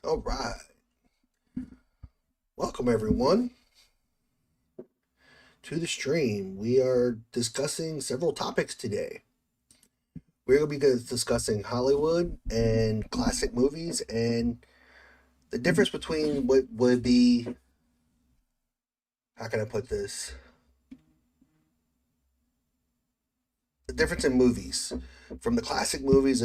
All right. Welcome, everyone, to the stream. We are discussing several topics today. We're going to be discussing Hollywood and classic movies and the difference between what would be, how can I put this? The difference in movies from the classic movies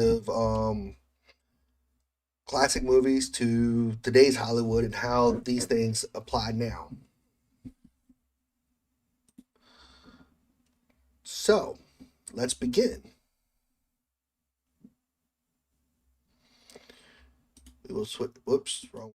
to today's Hollywood and how these things apply now. So, let's begin. We will switch. Whoops, wrong.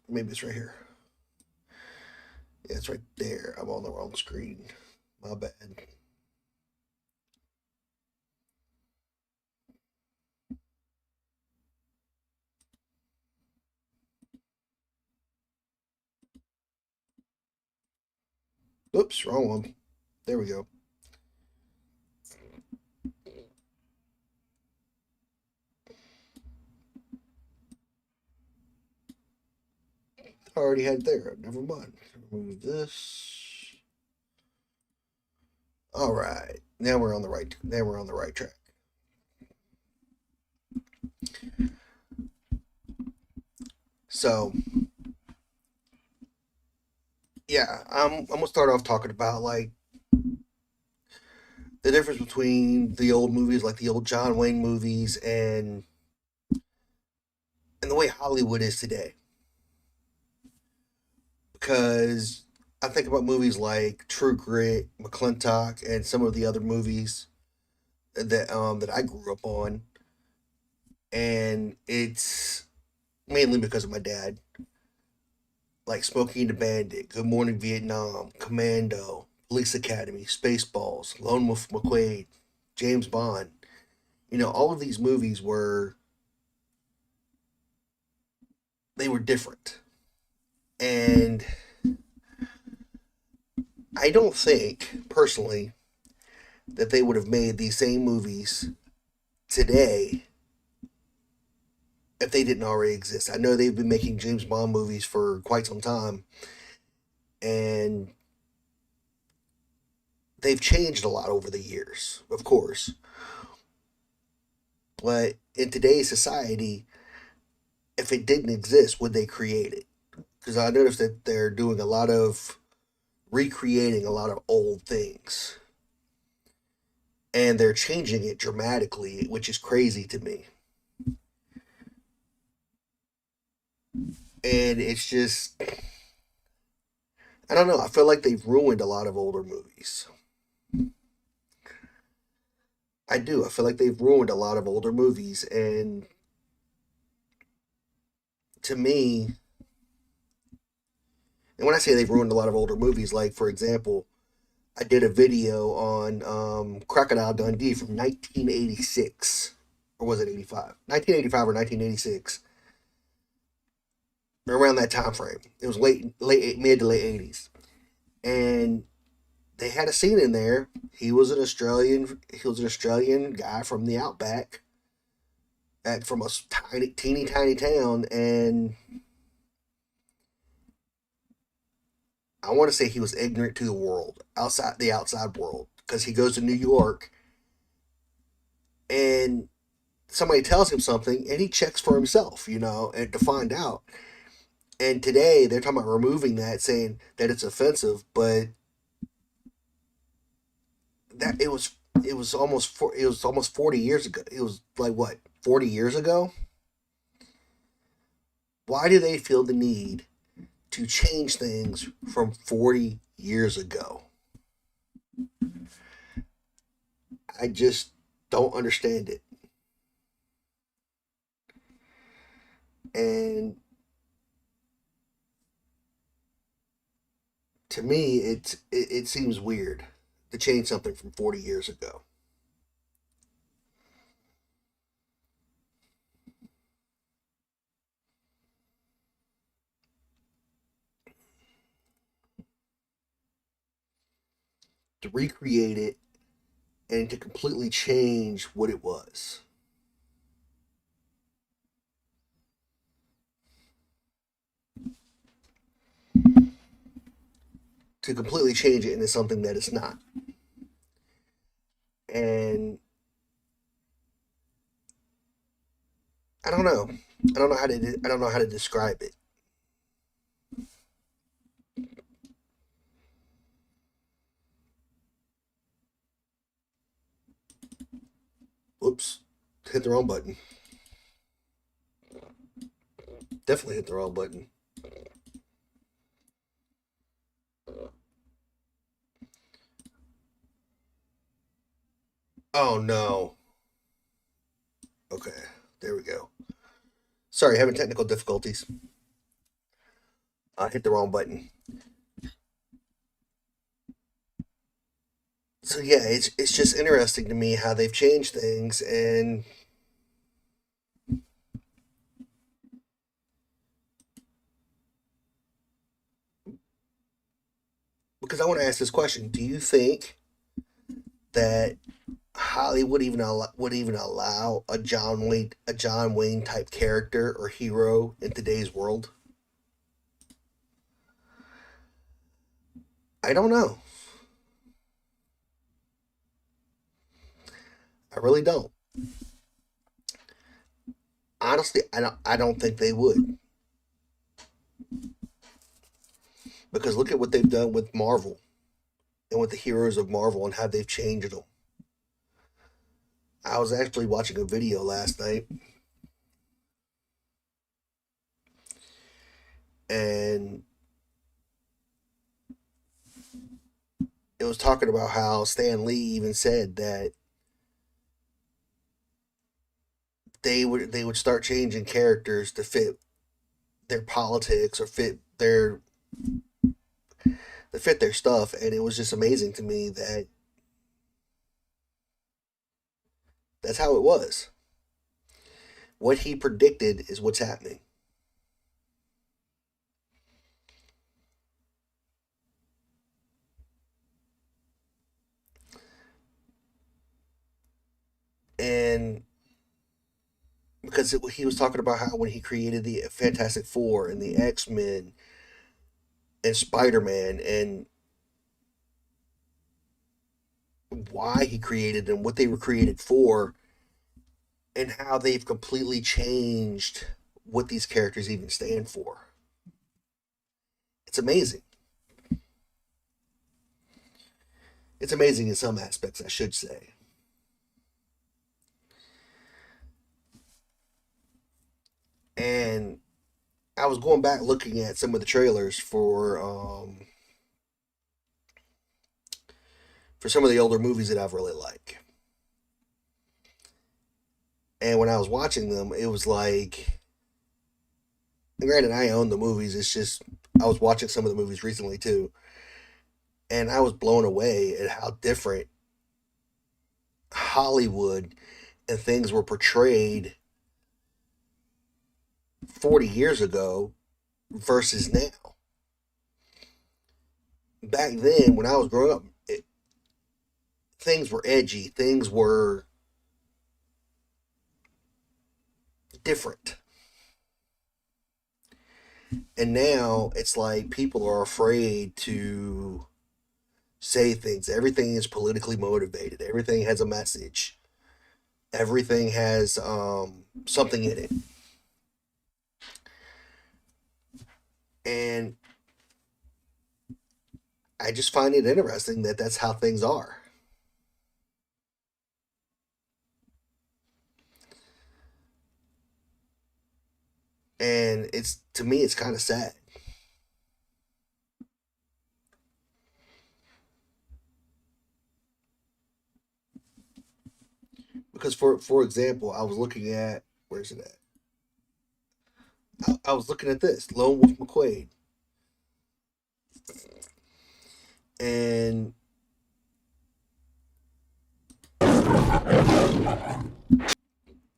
Maybe it's right here. Yeah, it's right there. I'm on the wrong screen. My bad. Oops, wrong one. There we go. I already had it there. Never mind. Remove this. All right. Now we're on the right. Now we're on the right track. So, yeah, I'm gonna start off talking about like the difference between the old movies, like the old John Wayne movies, and the way Hollywood is today. Because I think about movies like True Grit, McClintock, and some of the other movies that I grew up on, and it's mainly because of my dad. Like Smokey and the Bandit, Good Morning Vietnam, Commando, Police Academy, Spaceballs, Lone Wolf McQuade, James Bond. All of these movies were different. And I don't think, personally, that they would have made these same movies today if they didn't already exist. I know they've been making James Bond movies for quite some time, and they've changed a lot over the years, of course. But in today's society, if it didn't exist, would they create it? Because I noticed that they're doing a lot of recreating a lot of old things. And they're changing it dramatically, which is crazy to me. And it's just, I don't know. I feel like they've ruined a lot of older movies. I do. I feel like they've ruined a lot of older movies. And to me, and when I say they've ruined a lot of older movies, like, for example, I did a video on Crocodile Dundee from 1986. Or was it 85? 1985 or 1986. Around that time frame. It was mid to late 80s. And they had a scene in there. He was an Australian guy from the outback, from a teeny tiny town, and I want to say he was ignorant to the world, the outside world, because he goes to New York and somebody tells him something and he checks for himself, and to find out. And today they're talking about removing that, saying that it's offensive, but that it was almost 40 years ago. It was like what, 40 years ago? Why do they feel the need to change things from 40 years ago? I just don't understand it. And to me, it seems weird to change something from 40 years ago. To recreate it and to completely change what it was. To completely change it into something that it's not. And I don't know. I don't know how to describe it. Whoops. Hit the wrong button. Definitely hit the wrong button. Oh no. Okay. There we go. Sorry, having technical difficulties. I hit the wrong button. So yeah, it's just interesting to me how they've changed things, and because I want to ask this question: do you think that Hollywood would even allow a John Wayne type character or hero in today's world? I don't know. I really don't. Honestly, I don't think they would, because look at what they've done with Marvel and with the heroes of Marvel and how they've changed them. I was actually watching a video last night, and it was talking about how Stan Lee even said that they would start changing characters to fit their politics or fit their stuff, and it was just amazing to me that that's how it was. What he predicted is what's happening. And because he was talking about how when he created the Fantastic Four and the X-Men and Spider-Man, and why he created them, what they were created for, and how they've completely changed what these characters even stand for. It's amazing. It's amazing in some aspects, I should say. And I was going back looking at some of the trailers for some of the older movies that I've really liked. And when I was watching them, it was like, granted, I own the movies. It's just I was watching some of the movies recently too, and I was blown away at how different Hollywood and things were portrayed 40 years ago versus now. Back then, when I was growing up, things were edgy, things were different. And now it's like people are afraid to say things. Everything is politically motivated, everything has a message, everything has something in it. And I just find it interesting that that's how things are. And it's to me, it's kind of sad. because for example, I was looking at, where's it at? I was looking at this Lone Wolf McQuade, and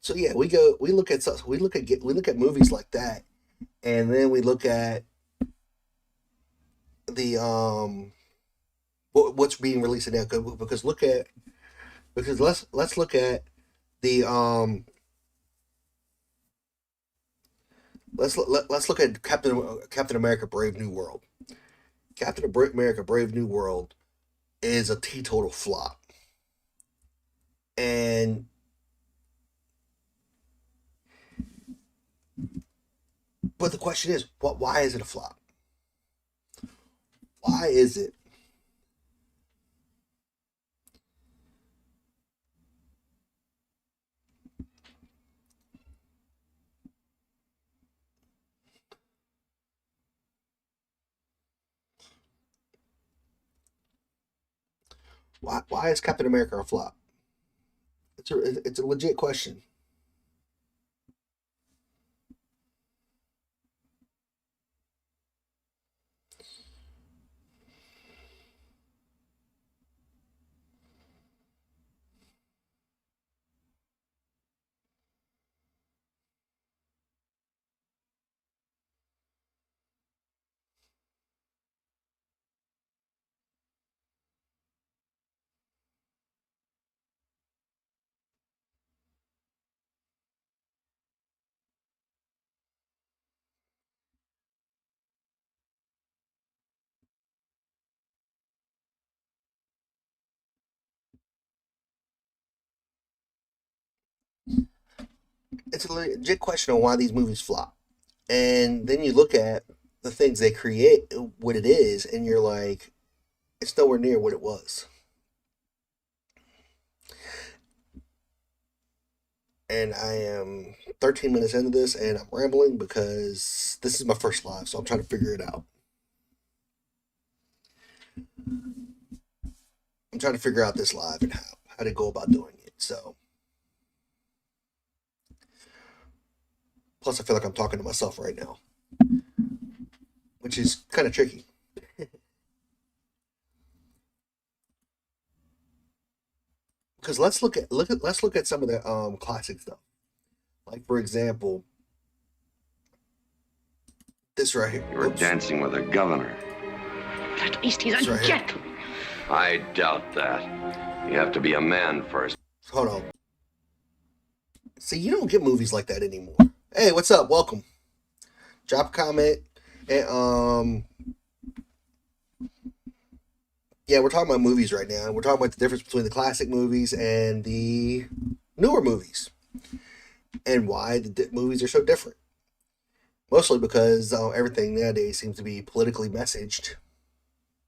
so yeah, we look at movies like that, and then we look at the what's being released now, because let's look at the let's look at Captain America Brave New World. Captain America Brave New World is a teetotal flop, and but the question is, why is it a flop? Why is it? Why is Captain America a flop? It's a legit question. It's a legit question on why these movies flop. And then you look at the things they create, what it is, and you're like, it's nowhere near what it was. And I am 13 minutes into this, and I'm rambling because this is my first live, so I'm trying to figure it out. I'm trying to figure out this live and how to go about doing it. So, plus I feel like I'm talking to myself right now, which is kind of tricky. Because let's look at some of the classic stuff. Like, for example, this right here. You were dancing with a governor. At least he's a gentleman. I doubt that. You have to be a man first. Hold on. See, you don't get movies like that anymore. Hey, what's up? Welcome. Drop a comment. And yeah, we're talking about movies right now. We're talking about the difference between the classic movies and the newer movies, and why the movies are so different. Mostly because everything nowadays seems to be politically messaged.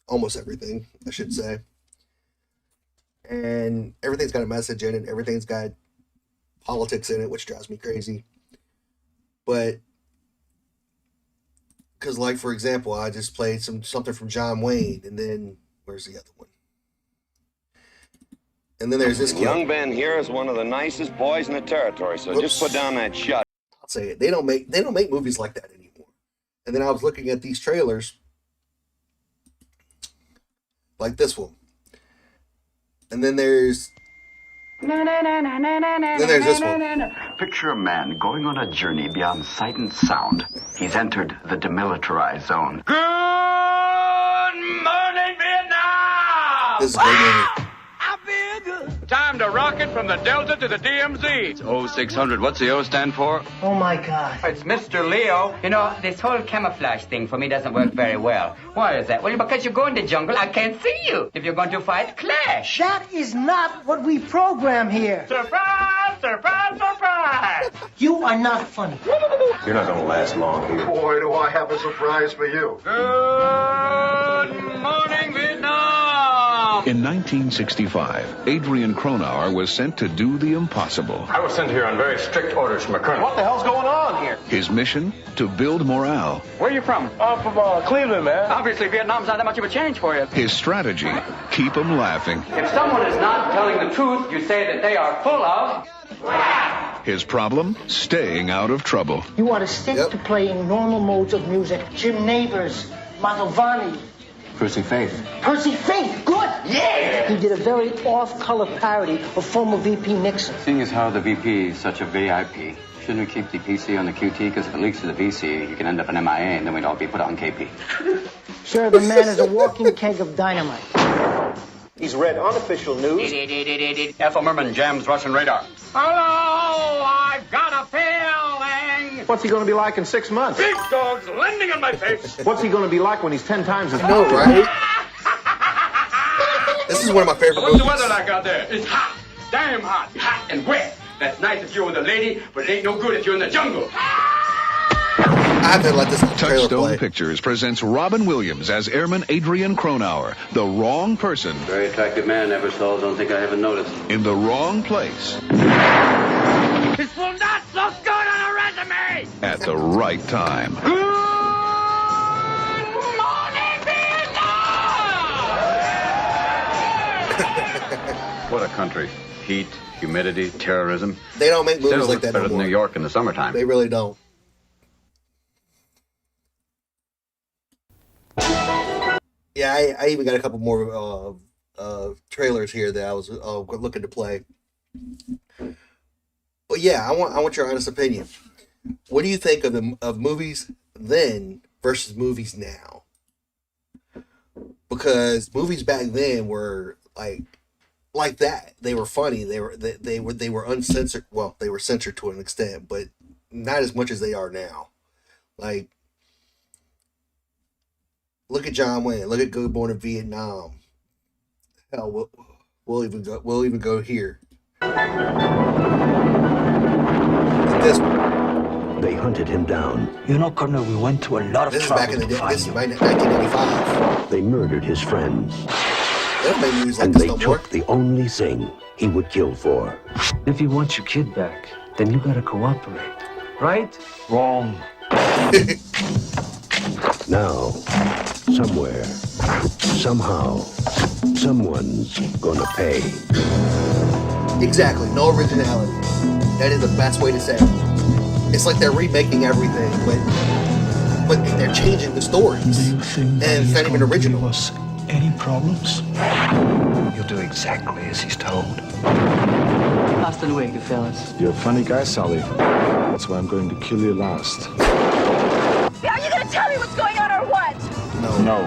Almost everything, I should say. And everything's got a message in it. Everything's got politics in it, which drives me crazy. But, because, like, for example, I just played something from John Wayne, and then, where's the other one? And then there's this kid. Young Ben here is one of the nicest boys in the territory, so just put down that shot. I'll say it. They don't make movies like that anymore. And then I was looking at these trailers, like this one. And then there's this one. Picture a man going on a journey beyond sight and sound. He's entered the demilitarized zone. Good morning, Vietnam! This is a great movie. I feel good. Time to rocket from the Delta to the DMZ. It's 0600. What's the O stand for? Oh my God. It's Mr. Leo. You know, this whole camouflage thing for me doesn't work very well. Why is that? Well, because you go in the jungle, I can't see you. If you're going to fight, clash. That is not what we program here. Surprise, surprise, surprise! You are not funny. You're not gonna last long here. Boy, do I have a surprise for you. Good morning, Vietnam! In 1965, Adrian Cronauer was sent to do the impossible. I was sent here on very strict orders from a colonel. What the hell's going on here? His mission? To build morale. Where are you from? I'm from Cleveland, man. Obviously, Vietnam's not that much of a change for you. His strategy? Keep 'em laughing. If someone is not telling the truth, you say that they are full of... His problem? Staying out of trouble. You ought to stick to playing normal modes of music. Jim Neighbors, Mantovani. Percy Faith. Percy Faith, good! Yeah! He did a very off-color parody of former VP Nixon. Seeing as how the VP is such a VIP, shouldn't we keep the PC on the QT? Because if it leaks to the VC, you can end up an MIA, and then we'd all be put on KP. Sir, the man is a walking keg of dynamite. He's read unofficial news. Ethel Merman jams Russian radar. Hello, I've got a feeling. What's he going to be like in 6 months? Big dogs landing on my face. What's he going to be like when he's 10 times as No, right? This is one of my favorite What's movies. the weather like out there? It's hot. Damn hot. Hot and wet. That's nice if you're with a lady, but it ain't no good if you're in the jungle. I have to let this trailer Touchstone play. Pictures presents Robin Williams as Airman Adrian Cronauer, the wrong person Very attractive man, Eversole. Don't think I haven't noticed. in the wrong place This will not look good on a resume. at the right time. Good morning, Vietnam! What a country. Heat, humidity, terrorism. They don't make movies Still like that better no than more. New York in the summertime. They really don't. Yeah, I even got a couple more trailers here that I was looking to play. But yeah, I want your honest opinion. What do you think of movies then versus movies now? Because movies back then were like that. They were funny. They were uncensored. Well, they were censored to an extent, but not as much as they are now. Like, look at John Wayne. Look at Good Morning Vietnam. Hell, we'll even go here. This They hunted him down. You know, Colonel, we went to a lot of this is trouble back in the to day. find This is you. 1995. They murdered his friends. They don't make movies like And this they no more. took the only thing he would kill for. If you want your kid back, then you gotta cooperate. Right? Wrong. Now, somewhere, somehow, someone's gonna pay. Exactly. No originality. That is the best way to say it. It's like they're remaking everything, but they're changing the stories. And it's not even original. Us any problems? You'll do exactly as he's told. Hasta luego, fellas. You're a funny guy, Sully. That's why I'm going to kill you last. Are you gonna tell me what's going on or what? No.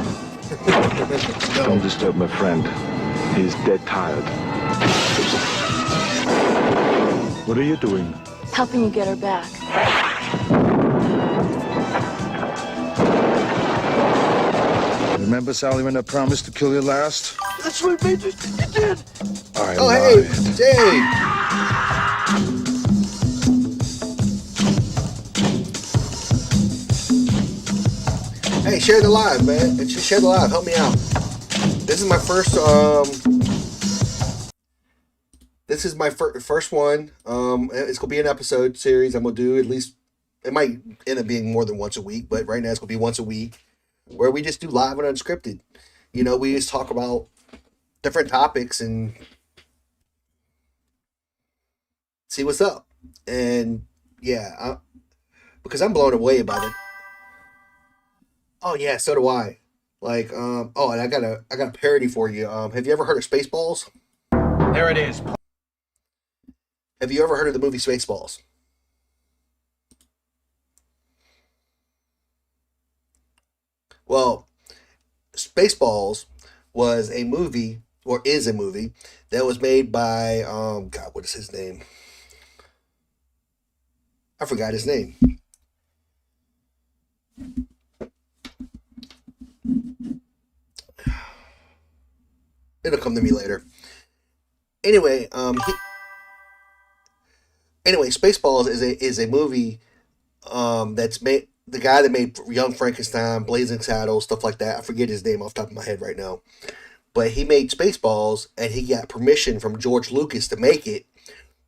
Don't disturb my friend. He's dead tired. What are you doing? Helping you get her back. Remember, Sally, when I promised to kill you last? That's right, Major. You did. I Oh, lied. hey, Jay. Hey, share the live, man. Share the live. Help me out. This is my first. This is my first one. It's gonna be an episode series. I'm gonna do at least. It might end up being more than once a week, but right now it's gonna be once a week, where we just do live and unscripted. You know, we just talk about different topics and see what's up. And yeah, because I'm blown away by it. Oh yeah, so do I. Like, and I got a parody for you. Have you ever heard of Spaceballs? There it is. Have you ever heard of the movie Spaceballs? Well, Spaceballs was a movie, or is a movie, that was made by, God, what is his name? I forgot his name. It'll come to me later. Anyway, Spaceballs is a movie that's made. The guy that made Young Frankenstein, Blazing Saddles, stuff like that. I forget his name off the top of my head right now. But he made Spaceballs, and he got permission from George Lucas to make it.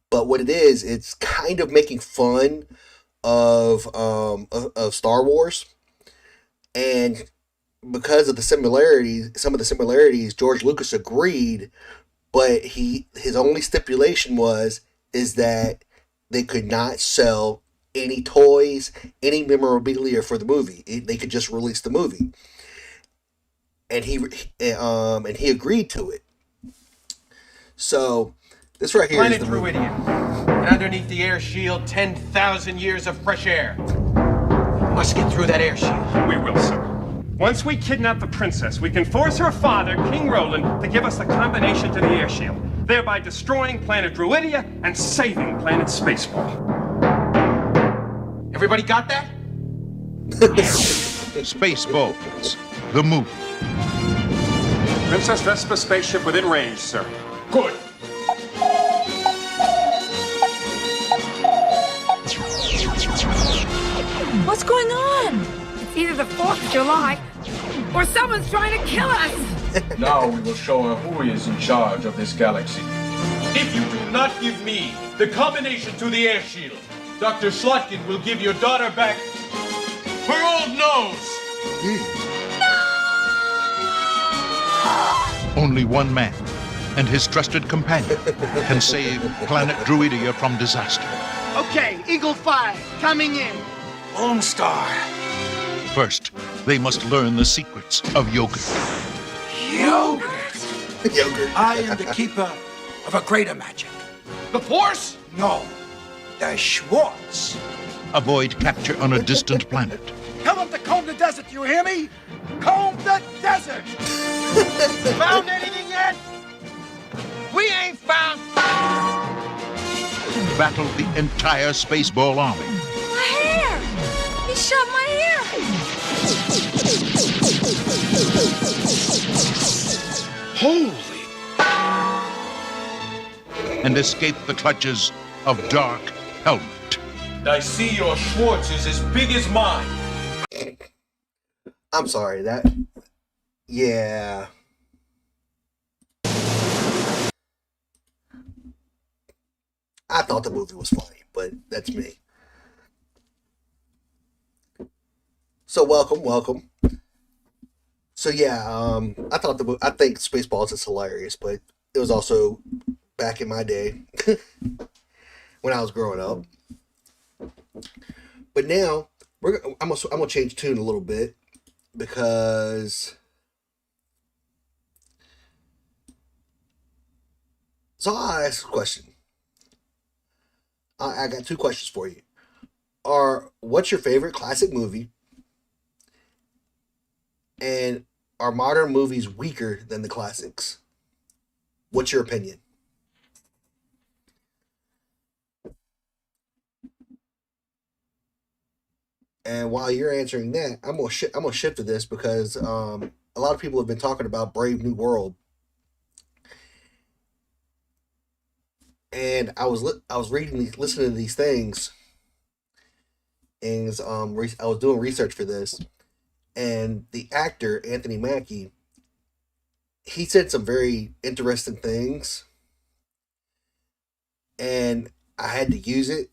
But what it is, it's kind of making fun of Star Wars, and because of the similarities, some of the similarities, George Lucas agreed, but his only stipulation is that they could not sell any toys, any memorabilia for the movie. They could just release the movie, and he agreed to it. So this right here Planet is the movie. Druidia. And underneath the air shield, 10,000 years of fresh air. Must get through that air shield. We will, sir. Once we kidnap the princess, we can force her father, King Roland, to give us the combination to the air shield, thereby destroying planet Druidia and saving planet Spaceball. Everybody got that? Spaceballs, the movie. Princess Vespa spaceship within range, sir. Good. What's going on? It's either the 4th of July or someone's trying to kill us. Now we will show her who is in charge of this galaxy. If you do not give me the combination to the air shield, Dr. Slotkin will give your daughter back her old nose. Only one man and his trusted companion can save planet Druidia from disaster. Okay, Eagle 5, coming in. Lone Star. First, they must learn the secrets of yogurt. Yogurt. Yogurt. I am the keeper of a greater magic. The Force? No. The Schwartz. Avoid capture on a distant planet. Tell them to comb the desert, you hear me? Comb the desert! Found anything yet? We ain't found... Battle the entire Spaceball army. My hair! He shoved my hair! Holy! And escape the clutches of Dark Helmet. I see your Schwartz is as big as mine. I'm sorry, yeah. I thought the movie was funny, but that's me. So welcome. So yeah, I think Spaceballs is hilarious, but it was also back in my day when I was growing up. But now I'm gonna change tune a little bit because I'll ask a question. I got two questions for you. What's your favorite classic movie? And are modern movies weaker than the classics? What's your opinion? And while you're answering that, I'm gonna shift to this because a lot of people have been talking about Brave New World, and I was listening to these things, and I was doing research for this, and the actor Anthony Mackie, he said some very interesting things, and I had to use it.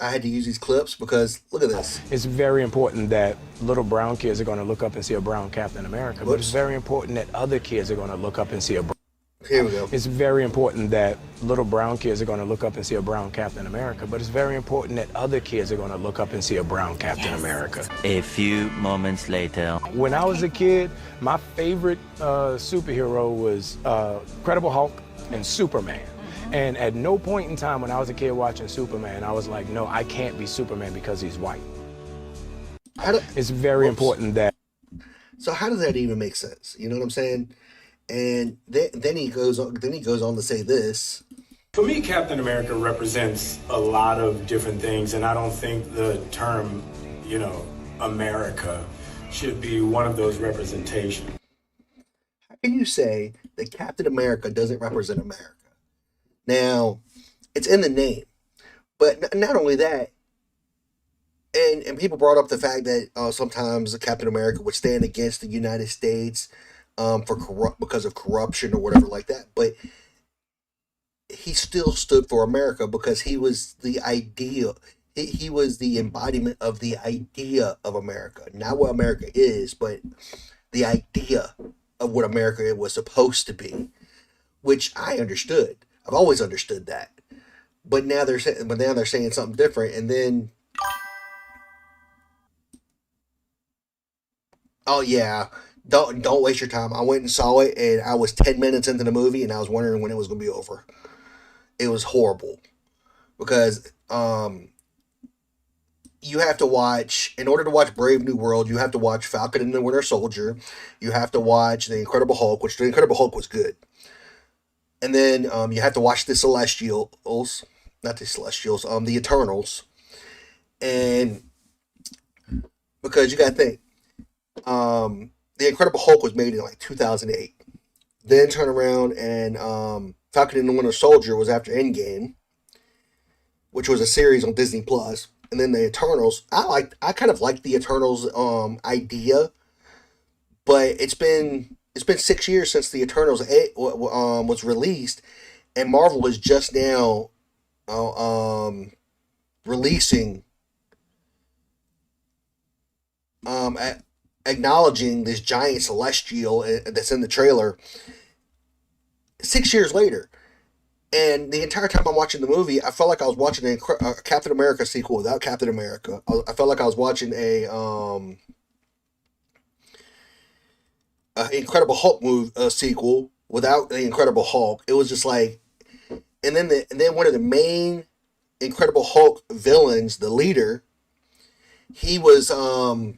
I had to use these clips because look at this. It's very important that little brown kids are going to look up and see a brown Captain America, but it's very important that other kids are going to look up and see a brown. Here we go. It's very important that little brown kids are going to look up and see a brown Captain America, but it's very important that other kids are going to look up and see a brown Captain America. A few moments later. When I was a kid, my favorite superhero was Incredible Hulk and Superman. And at no point in time when I was a kid watching Superman, I was like, no, I can't be Superman because he's white. It's very important that... So how does that even make sense? You know what I'm saying? And then he goes on to say this. For me, Captain America represents a lot of different things, and I don't think the term, America should be one of those representations. How can you say that Captain America doesn't represent America? Now, it's in the name, but not only that, and people brought up the fact that sometimes Captain America would stand against the United States because of corruption or whatever like that. But he still stood for America because he was the idea. He was the embodiment of the idea of America. Not what America is, but the idea of what America was supposed to be, which I understood. I've always understood that. But now they're saying something different, and then, oh yeah, don't waste your time. I went and saw it, and I was 10 minutes into the movie, and I was wondering when it was going to be over. It was horrible because you have to watch, in order to watch Brave New World, you have to watch Falcon and the Winter Soldier. You have to watch The Incredible Hulk, which The Incredible Hulk was good. And then you have to watch The Celestials, not The Celestials, The Eternals. And because you got to think, The Incredible Hulk was made in like 2008. Then turn around and Falcon and the Winter Soldier was after Endgame, which was a series on Disney Plus. And then The Eternals, I kind of like The Eternals idea, but it's been 6 years since The Eternals was released, and Marvel is just now releasing, acknowledging this giant celestial that's in the trailer 6 years later. And the entire time I'm watching the movie, I felt like I was watching a Captain America sequel without Captain America. I felt like I was watching a Incredible Hulk sequel without the Incredible Hulk. It was just like, and then one of the main Incredible Hulk villains, the leader, he was the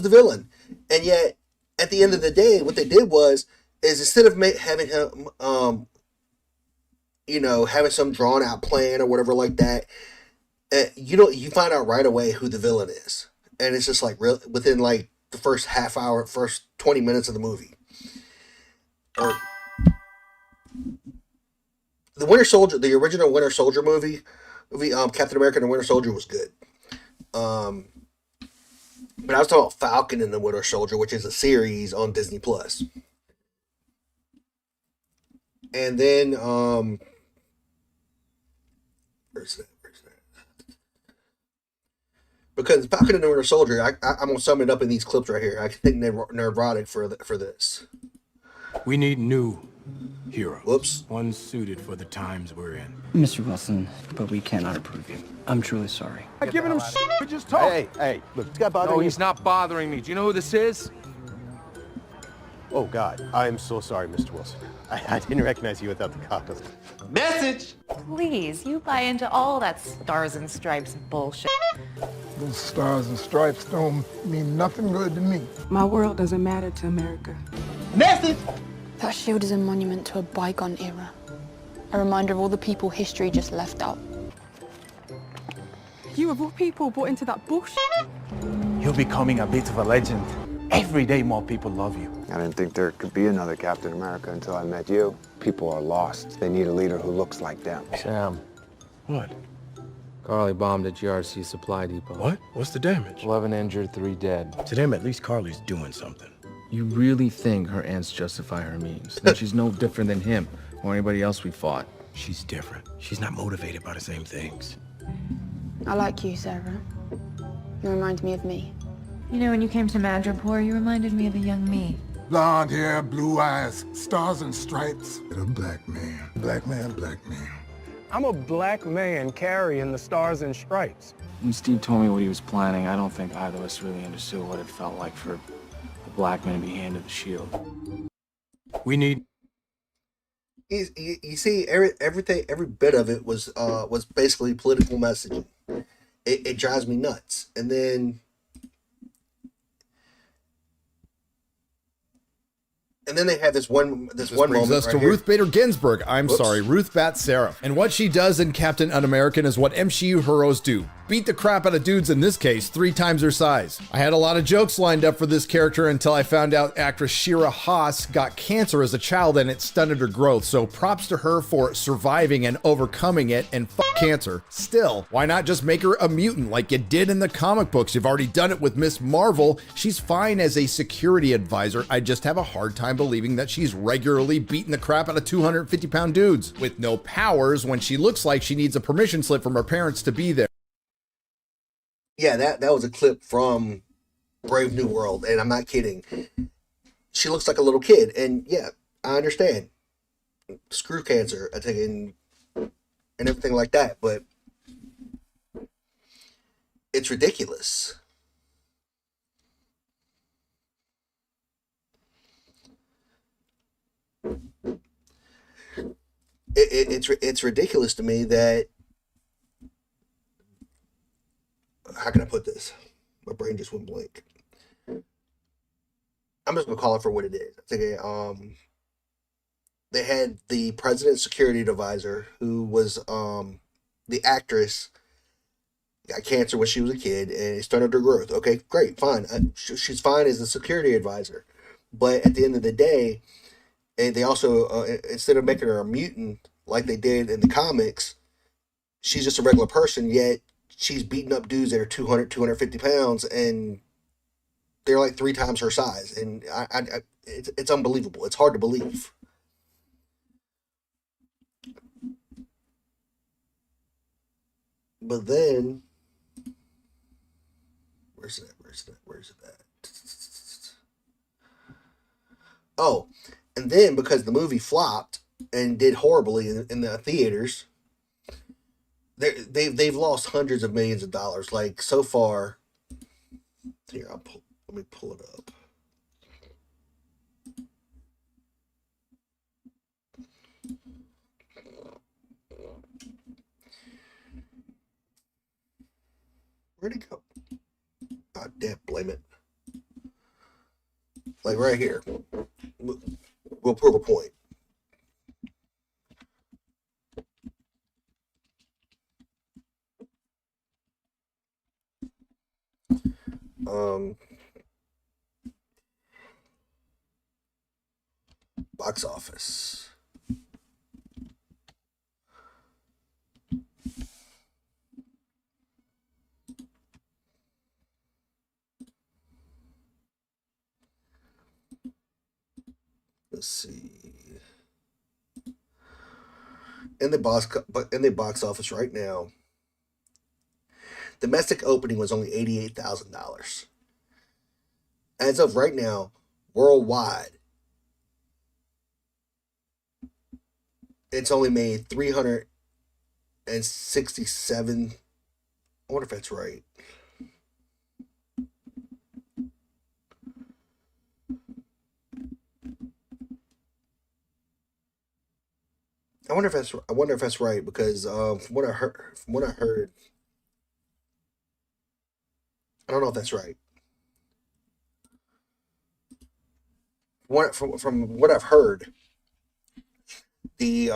villain, and yet at the end of the day, what they did is instead of having him having some drawn out plan or whatever like that, you find out right away who the villain is, and it's just like within like the first half hour, first 20 minutes of the movie. Or the Winter Soldier, the original Winter Soldier movie, Captain America and the Winter Soldier was good. But I was talking about Falcon and the Winter Soldier, which is a series on Disney Plus. And then where's that? Because Falcon and the Winter Soldier, I'm gonna sum it up in these clips right here. I think they're neurotic for this. We need new heroes. Whoops. One suited for the times we're in. Mr. Wilson, but we cannot approve you. I'm truly sorry. I'm giving him shit. We just talked. Hey, look, this guy bothering you? No, he's not bothering me. Do you know who this is? Oh, God. I am so sorry, Mr. Wilson. I didn't recognize you without the goggles. Message! Please, you buy into all that stars and stripes bullshit. Those stars and stripes don't mean nothing good to me. My world doesn't matter to America. Message! That shield is a monument to a bygone era. A reminder of all the people history just left out. You of all people bought into that bullshit? You're becoming a bit of a legend. Every day more people love you. I didn't think there could be another Captain America until I met you. People are lost. They need a leader who looks like them. Sam. What? Carly bombed a GRC supply depot. What? What's the damage? 11 injured, 3 dead. To them, at least Carly's doing something. You really think her ants justify her means? That she's no different than him or anybody else we fought? She's different. She's not motivated by the same things. I like you, Sarah. You remind me of me. You know, when you came to Madripoor, you reminded me of a young me. Blonde hair, blue eyes, stars and stripes. And a black man. Black man, black man. I'm a black man carrying the stars and stripes. When Steve told me what he was planning, I don't think either of us really understood what it felt like for a black man to be handed the shield. We need... You see, everything, every bit of it was basically political messaging. It drives me nuts. And then they have this one brings moment us right to here. Ruth Bader Ginsburg. Whoops. Ruth Bat Sarah. And what she does in Captain Un-American is what MCU heroes do. beat the crap out of dudes, in this case 3 times her size. I had a lot of jokes lined up for this character until I found out actress Shira Haas got cancer as a child and it stunted her growth, so props to her for surviving and overcoming it, and cancer. Still, why not just make her a mutant like you did in the comic books? You've already done it with Miss Marvel. She's fine as a security advisor. I just have a hard time believing that she's regularly beating the crap out of 250-pound dudes with no powers when she looks like she needs a permission slip from her parents to be there. Yeah, that was a clip from Brave New World, and I'm not kidding. She looks like a little kid, and yeah, I understand. Screw cancer, I think, and everything like that, but it's ridiculous. It's ridiculous to me that, how can I put this? My brain just went blank. I'm just gonna call it for what it is. I think they had the president's security advisor, who was the actress, got cancer when she was a kid and it stunted her growth. Okay, great, fine. She's fine as a security advisor, but at the end of the day, and they also instead of making her a mutant like they did in the comics, she's just a regular person. Yet she's beating up dudes that are 200, 250 pounds, and they're like 3 times her size, and it's unbelievable. It's hard to believe. But then, where's it at? Oh, and then because the movie flopped and did horribly in the theaters, they've lost hundreds of millions of dollars. Like, so far, here, let me pull it up. Where'd it go? God damn, blame it. Like right here. We'll prove a point. Box office. Let's see. In the box office right now, domestic opening was only $88,000. As of right now, worldwide, it's only made 367. I wonder if that's right. I wonder if that's right, because from what I heard, I don't know if that's right. From what I've heard, the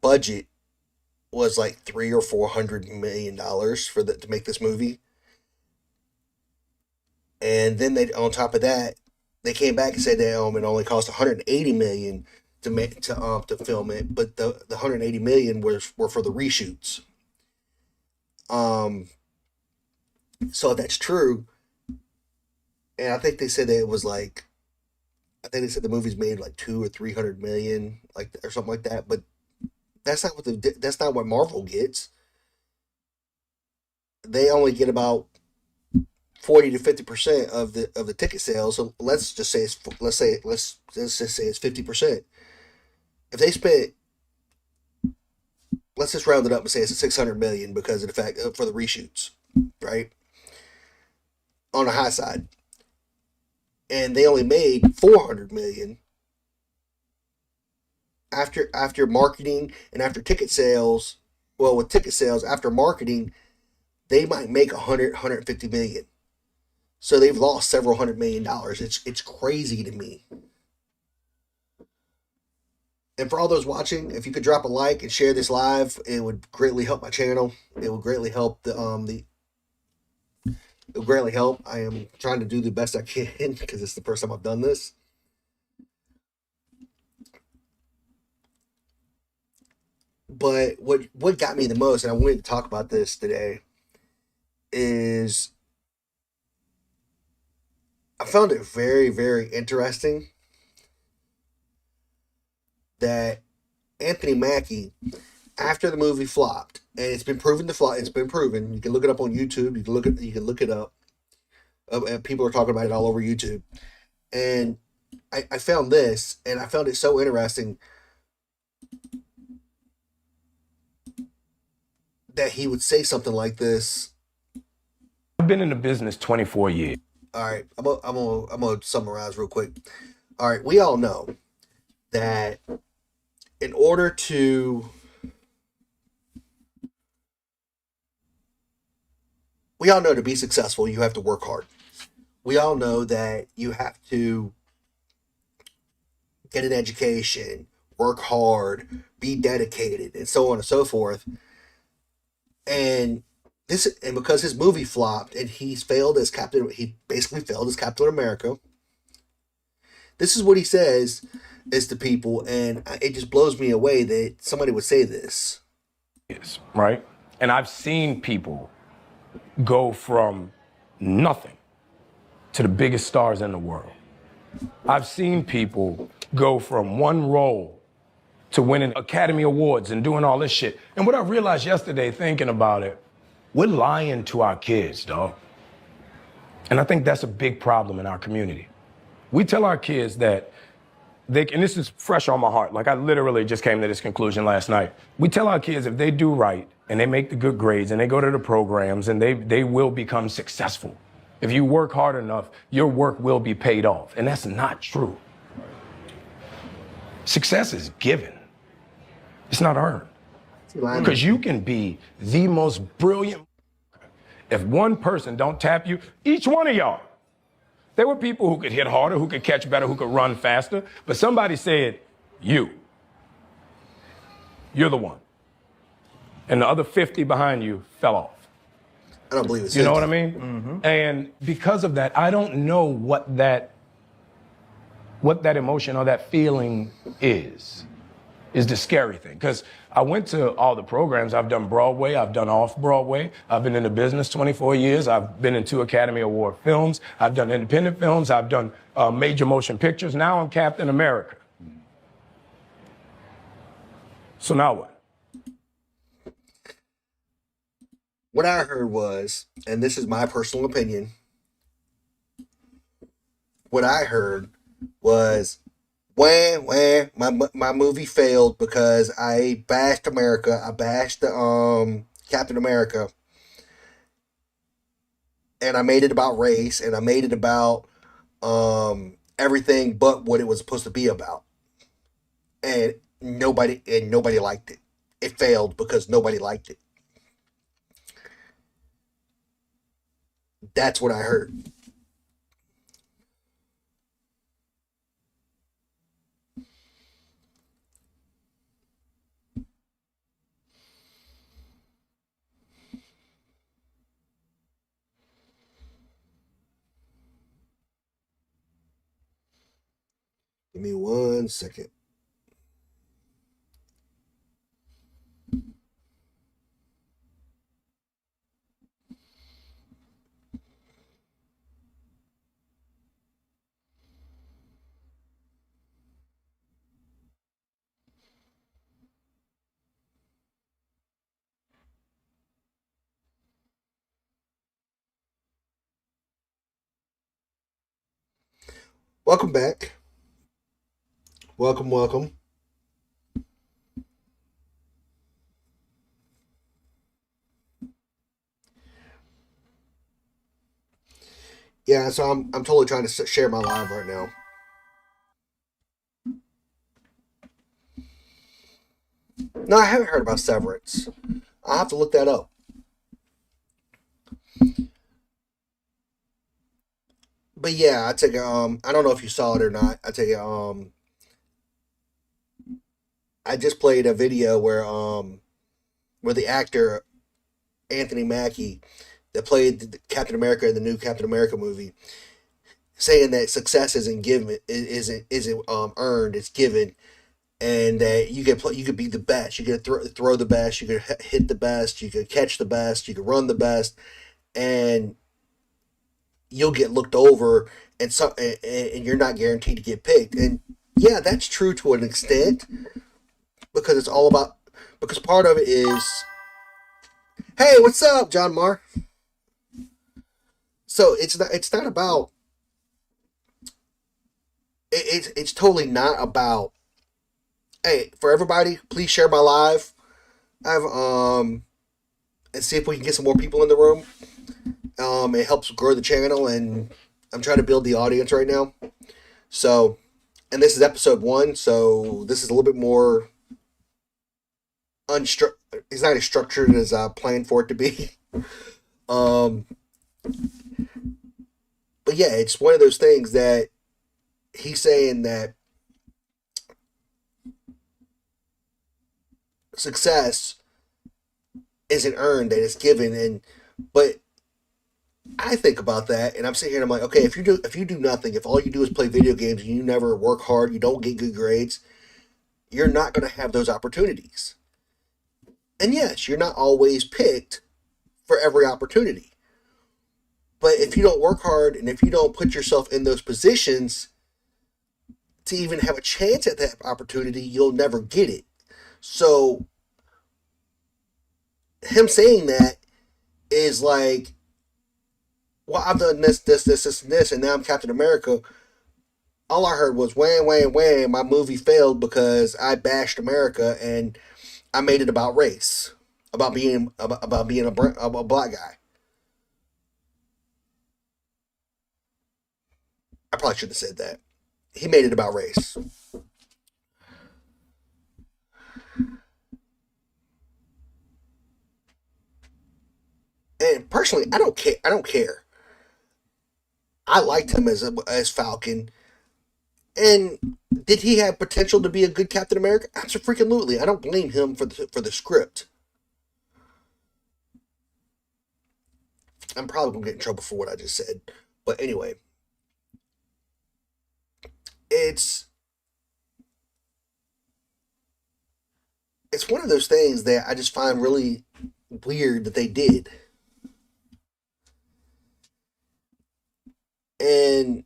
budget was like $300 or $400 million to make this movie, and then on top of that, they came back and said that it only cost $180 million to film it, but the $180 million were for the reshoots. So if that's true, and I think they said that it was like, I think they said the movie's made like 200 or 300 million, like, or something like that. But that's not what Marvel gets. They only get about 40 to 50% of the ticket sales. So let's just say it's 50%. If they spent, let's just round it up and say it's $600 million because of the fact for the reshoots, right? On the high side, and they only made $400 million after marketing and after ticket sales. Well, with ticket sales after marketing, they might make 150 million. So they've lost several $100 million. It's crazy to me. And for all those watching, if you could drop a like and share this live, it would greatly help my channel. It would greatly help it would greatly help. I am trying to do the best I can because it's the first time I've done this. But what got me the most, and I wanted to talk about this today, is I found it very, very interesting that Anthony Mackie, after the movie flopped, and it's been proven to flop. It's been proven. You can look it up on YouTube. You can look it up. And people are talking about it all over YouTube. And I found this, and I found it so interesting that he would say something like this. I've been in the business 24 years. All right, I'm gonna summarize real quick. All right, we all know that in order to be successful, you have to work hard. We all know that you have to get an education, work hard, be dedicated, and so on and so forth. And because his movie flopped and he basically failed as Captain America. This is what he says is to people, and it just blows me away that somebody would say this. Yes, right? And I've seen people go from nothing to the biggest stars in the world. I've seen people go from one role to winning Academy Awards and doing all this shit. And what I realized yesterday thinking about it, we're lying to our kids, dog. And I think that's a big problem in our community. We tell our kids that and this is fresh on my heart, like I literally just came to this conclusion last night. We tell our kids if they do right and they make the good grades and they go to the programs and they will become successful. If you work hard enough, your work will be paid off. And that's not true. Success is given. It's not earned. Because you can be the most brilliant. If one person don't tap you, each one of y'all, there were people who could hit harder, who could catch better, who could run faster, but somebody said, you're the one. And the other 50 behind you fell off. I don't believe it's You know what I mean? Mm-hmm. And because of that, I don't know what that emotion or that feeling is the scary thing. Because I went to all the programs. I've done Broadway. I've done off-Broadway. I've been in the business 24 years. I've been in 2 Academy Award films. I've done independent films. I've done major motion pictures. Now I'm Captain America. So now what? What I heard was, and this is my personal opinion, what I heard was, my movie failed because I bashed America. I bashed the Captain America, and I made it about race, and I made it about everything but what it was supposed to be about. And nobody liked it. It failed because nobody liked it. That's what I heard. Give me 1 second. Welcome back. Welcome. Yeah, so I'm totally trying to share my live right now. No, I haven't heard about Severance. I'll have to look that up. But yeah, I take I don't know if you saw it or not. I take I just played a video where the actor Anthony Mackie that played Captain America in the new Captain America movie, saying that success isn't given, isn't earned, it's given, and that you could be the best, you could throw the best, you could hit the best, you could catch the best, you could run the best, and you'll get looked over, and you're not guaranteed to get picked. And yeah, that's true to an extent, because it's all about, because part of it is, hey, what's up, John Marr? So it's not about it's totally not about, hey, for everybody, please share my live. I've and see if we can get some more people in the room. It helps grow the channel, and I'm trying to build the audience right now. So, and this is episode 1, so this is a little bit more it's not as structured as I planned for it to be. But yeah, it's one of those things that he's saying that success isn't earned, that it's given. But I think about that, and I'm sitting here and I'm like, okay, if you do nothing, if all you do is play video games and you never work hard, you don't get good grades, you're not going to have those opportunities. And yes, you're not always picked for every opportunity. But if you don't work hard, and if you don't put yourself in those positions to even have a chance at that opportunity, you'll never get it. So him saying that is like, well, I've done this, and this, and now I'm Captain America. All I heard was wham, wham, wham. My movie failed because I bashed America, and I made it about race, about being a black guy. I probably shouldn't have said that. He made it about race. And personally, I don't care. I liked him as Falcon. And did he have potential to be a good Captain America? Absolutely. I don't blame him for the script. I'm probably going to get in trouble for what I just said. But anyway, it's one of those things that I just find really weird that they did. And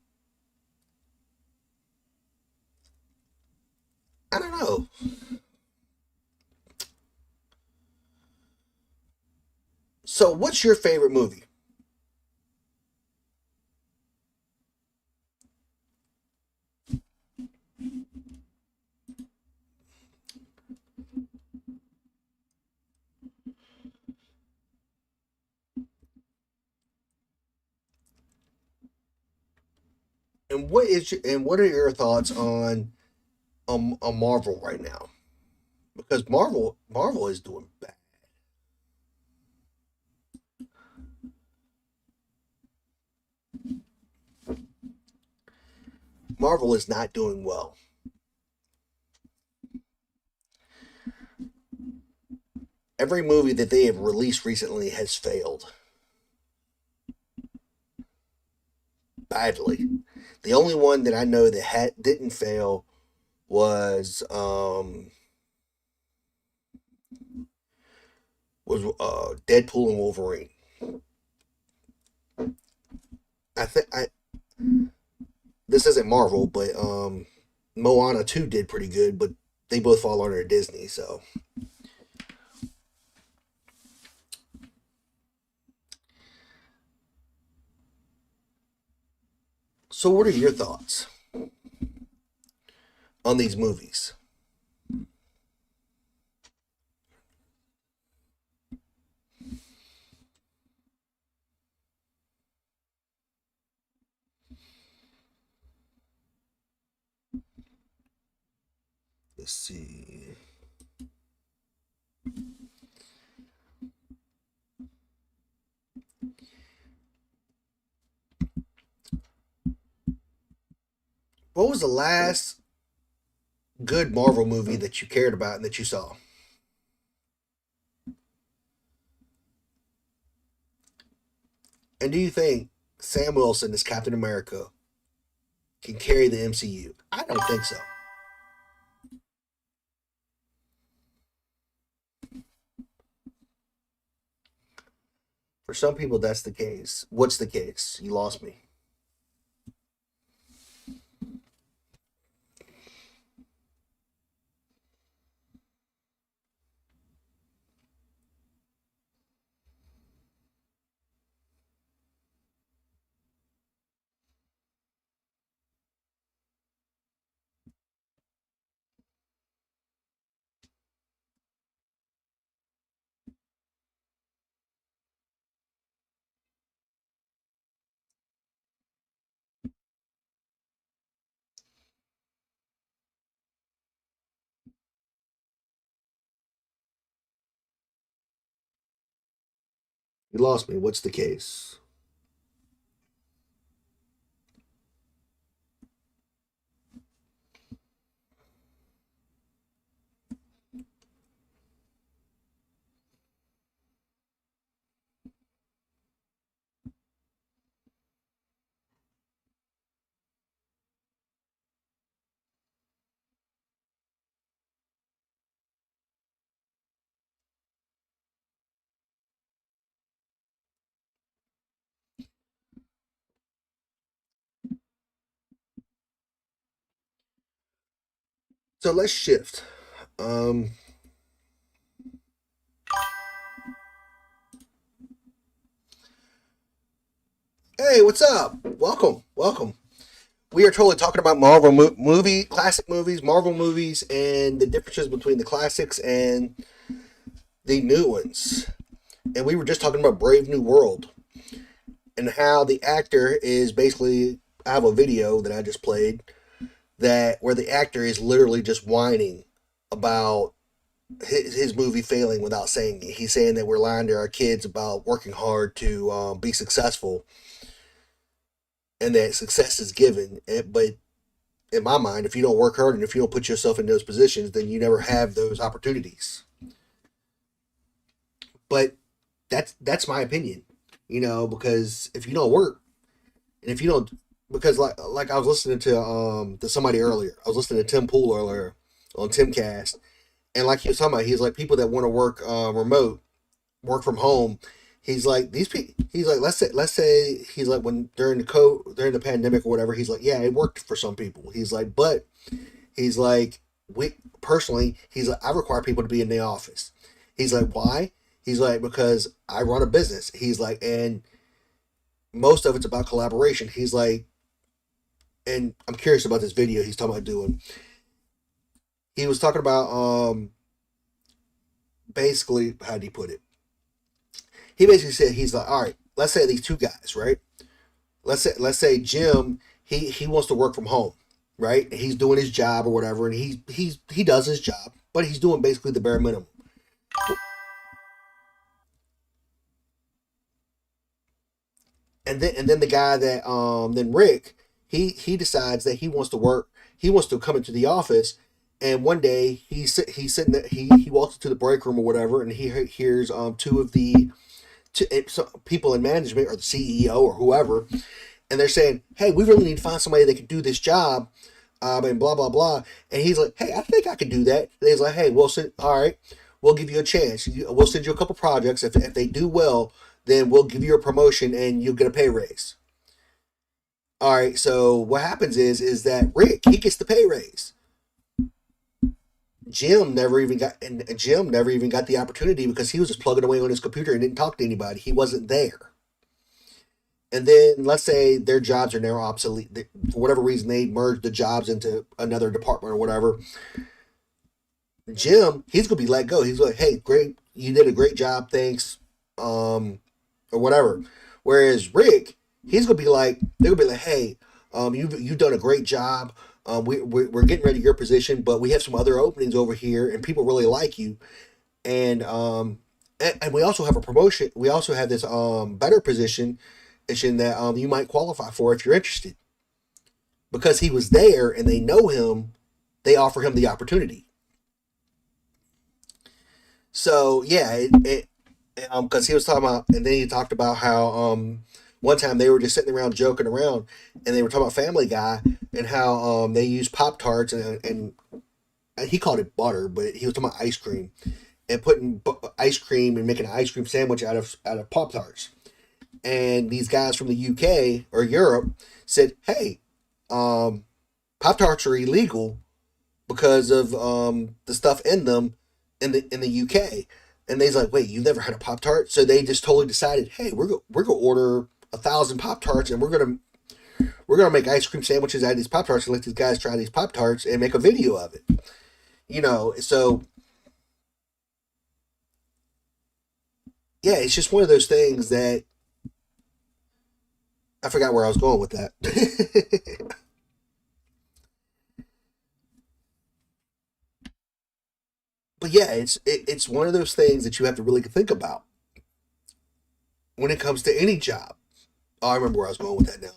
I don't know. So what's your favorite movie? And what are your thoughts on Marvel right now? Because Marvel is doing bad. Marvel is not doing well. Every movie that they have released recently has failed badly. The only one that I know that didn't fail was Deadpool and Wolverine. This isn't Marvel, but Moana 2 did pretty good, but they both fall under Disney, so. So what are your thoughts on these movies? Let's see. What was the last good Marvel movie that you cared about and that you saw? And do you think Sam Wilson as Captain America can carry the MCU? I don't think so. For some people, that's the case. What's the case? You lost me. You lost me. What's the case? So let's shift. Hey, what's up? Welcome. We are totally talking about Marvel classic movies, Marvel movies, and the differences between the classics and the new ones. And we were just talking about Brave New World and how the actor is basically. I have a video that I just played where the actor is literally just whining about his movie failing without saying it. He's saying that we're lying to our kids about working hard to be successful, and that success is given. But in my mind, if you don't work hard and if you don't put yourself in those positions, then you never have those opportunities. But that's my opinion, because if you don't work, and if you don't, because like I was listening to somebody earlier, I was listening to Tim Pool earlier on Timcast, and like he was talking about, he's like people that want to work remote, work from home. He's like these people. He's like let's say he's like when during the pandemic or whatever. He's like, yeah, it worked for some people. He's like, but he's like he's like, I require people to be in the office. He's like, why? He's like, because I run a business. He's like, and most of it's about collaboration. He's like, and I'm curious about this video he's talking about doing. He was talking about basically, how did he put it? He basically said, he's like, all right, let's say these two guys, right? Let's say Jim, he wants to work from home, right? And he's doing his job or whatever, and he does his job, but he's doing basically the bare minimum. And then the guy that then Rick, he decides that he wants to come into the office, and one day he's sitting there, he walks into the break room or whatever, and he hears two of the people in management or the CEO or whoever, and they're saying, hey, we really need to find somebody that can do this job, and blah blah blah. And he's like, hey, I think I can do that. And he's like, hey, all right, we'll give you a chance. We'll send you a couple projects. If they do well, then we'll give you a promotion and you'll get a pay raise. All right, so what happens is that Rick, he gets the pay raise. Jim never even got the opportunity because he was just plugging away on his computer and didn't talk to anybody. He wasn't there. And then let's say their jobs are now obsolete. For whatever reason, they merged the jobs into another department or whatever. Jim, he's going to be let go. He's like, hey, great, you did a great job, thanks, or whatever. Whereas Rick, they're going to be like, hey, you've done a great job. We're getting ready to your position, but we have some other openings over here, and people really like you. And we also have a promotion. We also have this better position that you might qualify for if you're interested. Because he was there and they know him, they offer him the opportunity. So yeah, because he was talking about, and then he talked about how one time they were just sitting around joking around, and they were talking about Family Guy and how they use Pop-Tarts and he called it butter, but he was talking about ice cream and putting ice cream and making an ice cream sandwich out of Pop-Tarts. And these guys from the UK or Europe said, "Hey, Pop-Tarts are illegal because of the stuff in them in the UK." And they's like, "Wait, you've never had a Pop-Tart?" So they just totally decided, "Hey, we're gonna order 1,000 Pop-Tarts, and we're gonna make ice cream sandwiches out of these Pop-Tarts and let these guys try these Pop-Tarts and make a video of it." So yeah, it's just one of those things that I forgot where I was going with that. But yeah, it's one of those things that you have to really think about when it comes to any job. Oh, I remember where I was going with that now.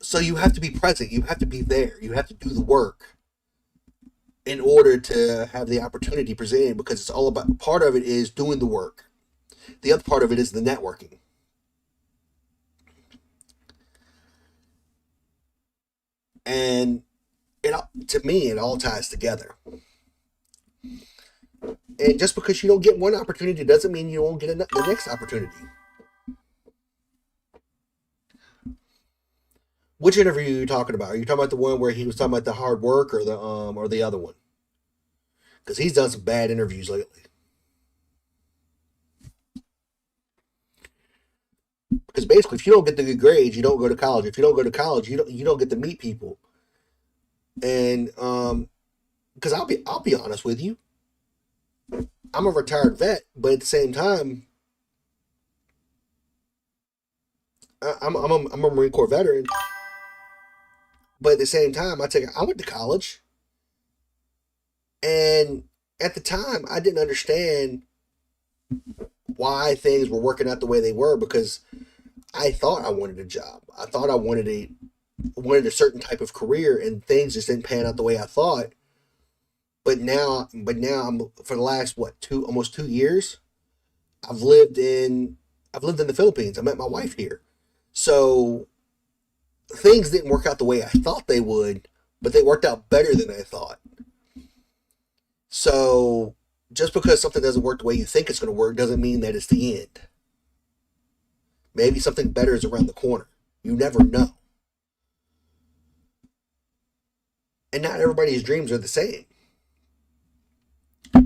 So you have to be present. You have to be there. You have to do the work in order to have the opportunity presented, because it's all about, part of it is doing the work. The other part of it is the networking. And to me, it all ties together. And just because you don't get one opportunity doesn't mean you won't get the next opportunity. Which interview are you talking about? Are you talking about the one where he was talking about the hard work, or the other one? Because he's done some bad interviews lately. Because basically, if you don't get the good grades, you don't go to college. If you don't go to college, you don't get to meet people. And because I'll be honest with you, I'm a retired vet, but at the same time, I'm a Marine Corps veteran. But at the same time, I went to college, and at the time, I didn't understand why things were working out the way they were, because I thought I wanted a job. I thought I wanted a certain type of career, and things just didn't pan out the way I thought. But now I'm, for the last almost 2 years, I've lived in the Philippines. I met my wife here. So things didn't work out the way I thought they would, but they worked out better than I thought. So just because something doesn't work the way you think it's going to work doesn't mean that it's the end. Maybe something better is around the corner. You never know. And not everybody's dreams are the same.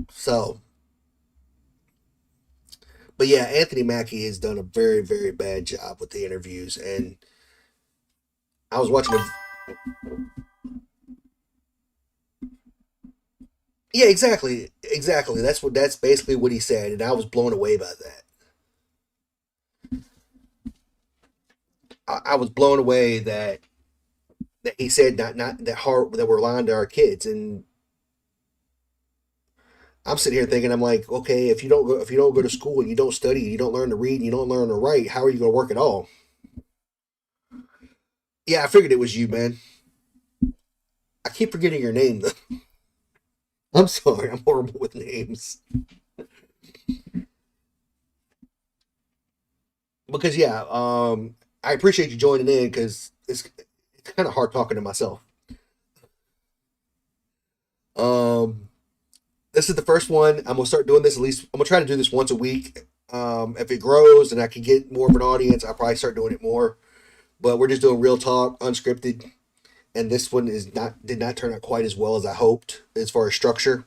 So, but yeah, Anthony Mackie has done a very, very bad job with the interviews. And I was watching Yeah, exactly. That's basically what he said, and I was blown away by that. I was blown away that he said not that we're lying to our kids. And I'm sitting here thinking, I'm like, okay, if you don't go to school and you don't study, you don't learn to read, and you don't learn to write, how are you going to work at all? Yeah, I figured it was you, man. I keep forgetting your name, though. I'm sorry, I'm horrible with names. Because yeah, I appreciate you joining in, because it's kind of hard talking to myself. This is the first one. I'm gonna start doing this, at least I'm gonna try to do this once a week. If it grows and I can get more of an audience, I'll probably start doing it more. But we're just doing real talk, unscripted, and this one did not turn out quite as well as I hoped as far as structure,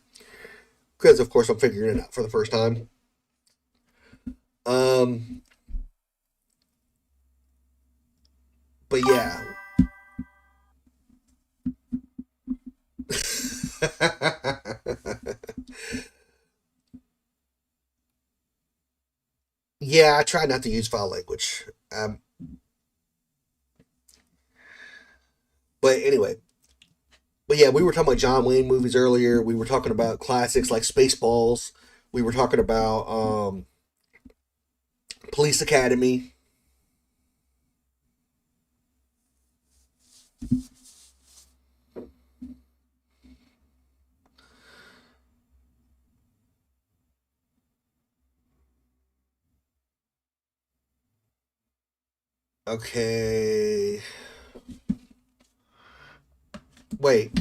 because of course I'm figuring it out for the first time. But yeah. Yeah, I try not to use foul language. But anyway. But yeah, we were talking about John Wayne movies earlier. We were talking about classics like Spaceballs. We were talking about Police Academy. Okay. Wait,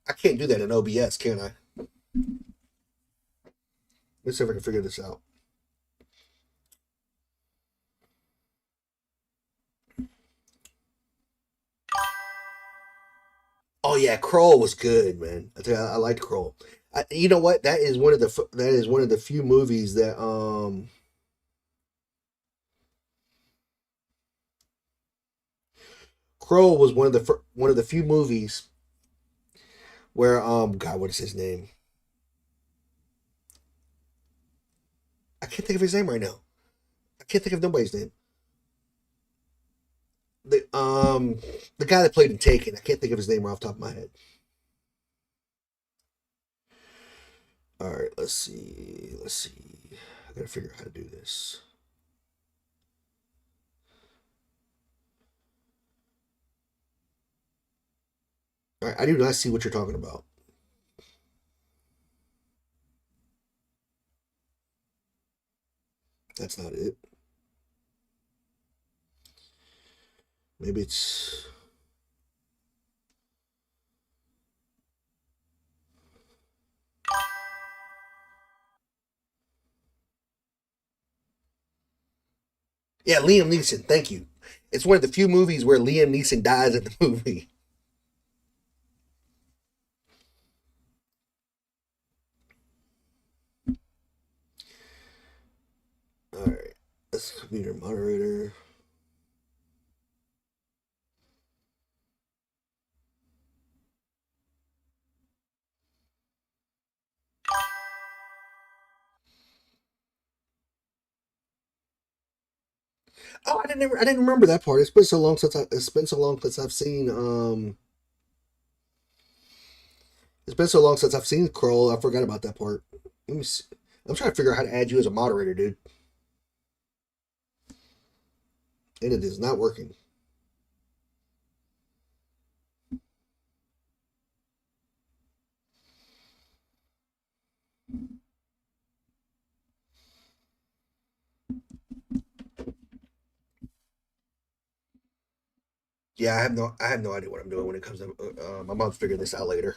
I can't do that in OBS, can I? Let's see if I can figure this out. Oh yeah, Kroll was good, man. I liked Kroll. You know what? That is one of the few movies that Kroll was one of the few movies where God, what is his name? I can't think of his name right now. I can't think of nobody's name. The guy that played in Taken. I can't think of his name right off the top of my head. All right, let's see. I gotta figure out how to do this. All right, I do not see what you're talking about. That's not it. Maybe it's... Yeah, Liam Neeson. Thank you. It's one of the few movies where Liam Neeson dies in the movie. All right. Let's computer moderator. Oh, I didn't remember that part. It's been so long since I've seen it's been so long since I've seen Kroll. I forgot about that part. Let me see. I'm trying to figure out how to add you as a moderator, dude. And it is not working. Yeah, I have no idea what I'm doing when it comes to. My mom's figuring this out later.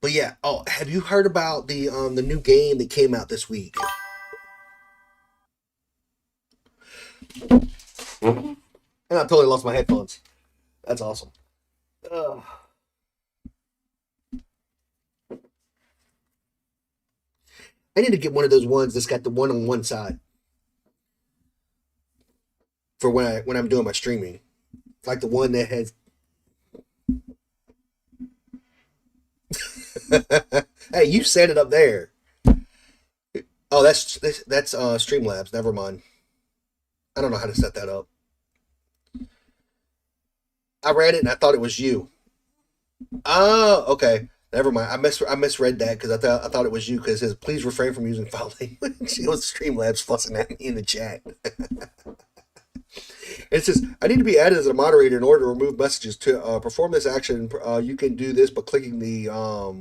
But yeah, oh, have you heard about the new game that came out this week? And I totally lost my headphones. That's awesome. I need to get one of those ones that's got the one on one side for when I'm doing my streaming, like the one that has. Hey, you set it up there. Oh, that's Streamlabs. Never mind. I don't know how to set that up. I read it and I thought it was you. Oh, okay. Never mind. I misread that because I thought it was you because it says please refrain from using foul language. It was Streamlabs fussing at me in the chat. It says I need to be added as a moderator in order to remove messages. To perform this action, you can do this by clicking the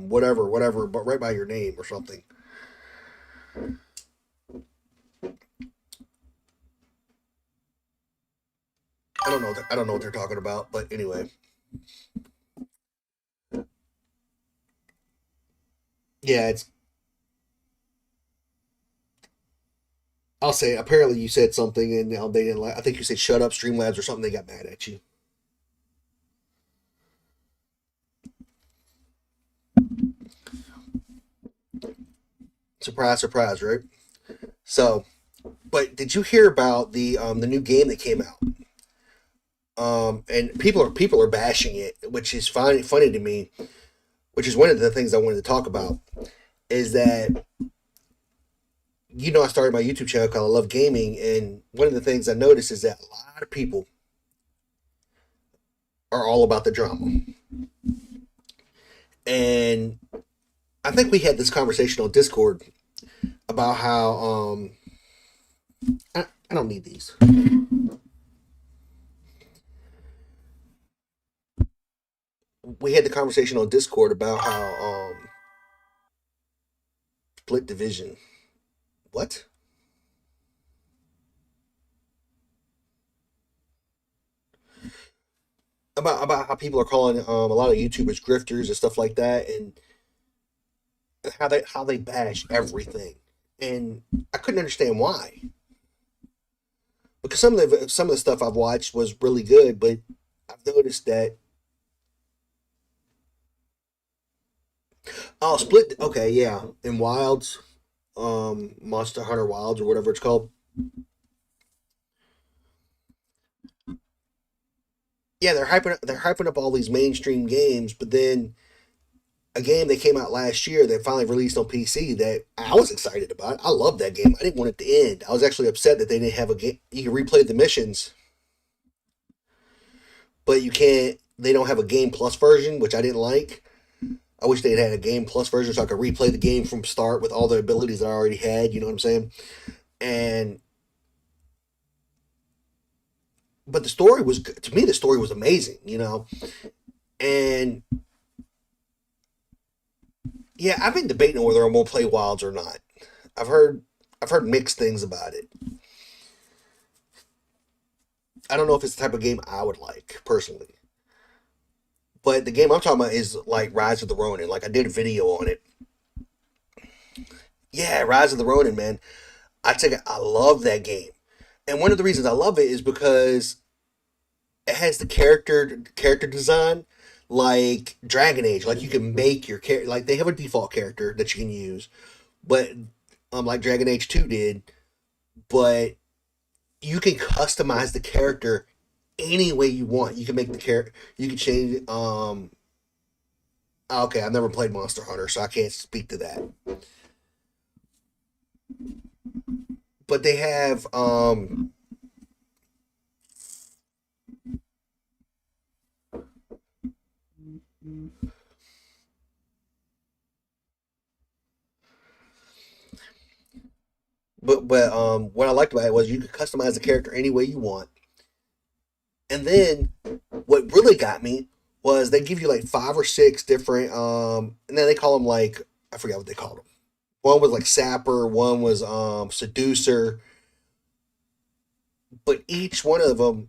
whatever, but right by your name or something. I don't know what they're talking about, but anyway. Yeah, I'll say. Apparently, you said something, and they didn't like. I think you said "shut up, Streamlabs" or something. They got mad at you. Surprise, surprise, right? So, but did you hear about the new game that came out? And people are bashing it, which is funny to me. Which is one of the things I wanted to talk about. Is that I started my YouTube channel called I Love Gaming, and one of the things I noticed is that a lot of people are all about the drama. And I think we had this conversation on Discord about how I don't need these. We had the conversation on Discord about how split division. what? About how people are calling a lot of YouTubers grifters and stuff like that, and how they bash everything, and I couldn't understand why. Because some of the stuff I've watched was really good, but I've noticed that. Oh, Split. Okay, yeah, in Wilds, Monster Hunter Wilds or whatever it's called. Yeah, they're hyping up all these mainstream games, but then a game that came out last year that finally released on PC that I was excited about. I love that game. I didn't want it to end. I was actually upset that they didn't have a game. You can replay the missions, but you can't. They don't have a Game Plus version, which I didn't like. I wish they'd had a Game Plus version so I could replay the game from start with all the abilities that I already had. You know what I'm saying? And but the story was, to me, the story was amazing. You know, and yeah, I've been debating whether I'm gonna play Wilds or not. I've heard mixed things about it. I don't know if it's the type of game I would like personally. But the game I'm talking about is like Rise of the Ronin. Like I did a video on it. Yeah, Rise of the Ronin, man. I love that game. And one of the reasons I love it is because it has the character design like Dragon Age. Like you can make your character, like they have a default character that you can use, but like Dragon Age 2 did, but you can customize the character any way you want. You can make the character, you can change it. Okay, I've never played Monster Hunter, so I can't speak to that. But they have but what I liked about it was you could customize the character any way you want. And then what really got me was they give you like 5 or 6 different and then they call them like, I forgot what they called them. One was like Sapper, one was Seducer. But each one of them,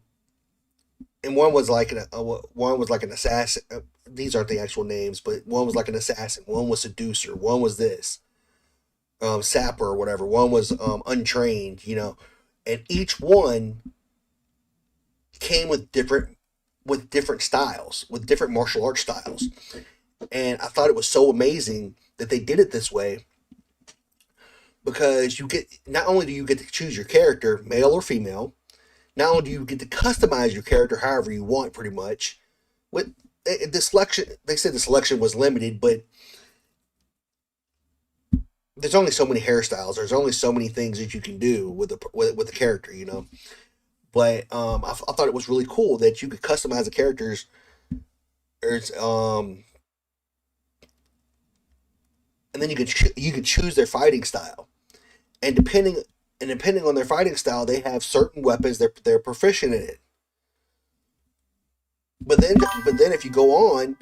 and one was like an assassin. These aren't the actual names, but one was like an assassin, one was Seducer, one was this Sapper or whatever, one was untrained, you know. And each one came with different styles, with different martial arts styles. And I thought it was so amazing that they did it this way, because you get, not only do you get to choose your character, male or female, not only do you get to customize your character however you want, pretty much. With the selection, they said the selection was limited, but there's only so many hairstyles. There's only so many things that you can do with the character, you know. But I thought it was really cool that you could customize the characters. And then you could choose their fighting style, and depending on their fighting style, they have certain weapons they're proficient in it. But then if you go on,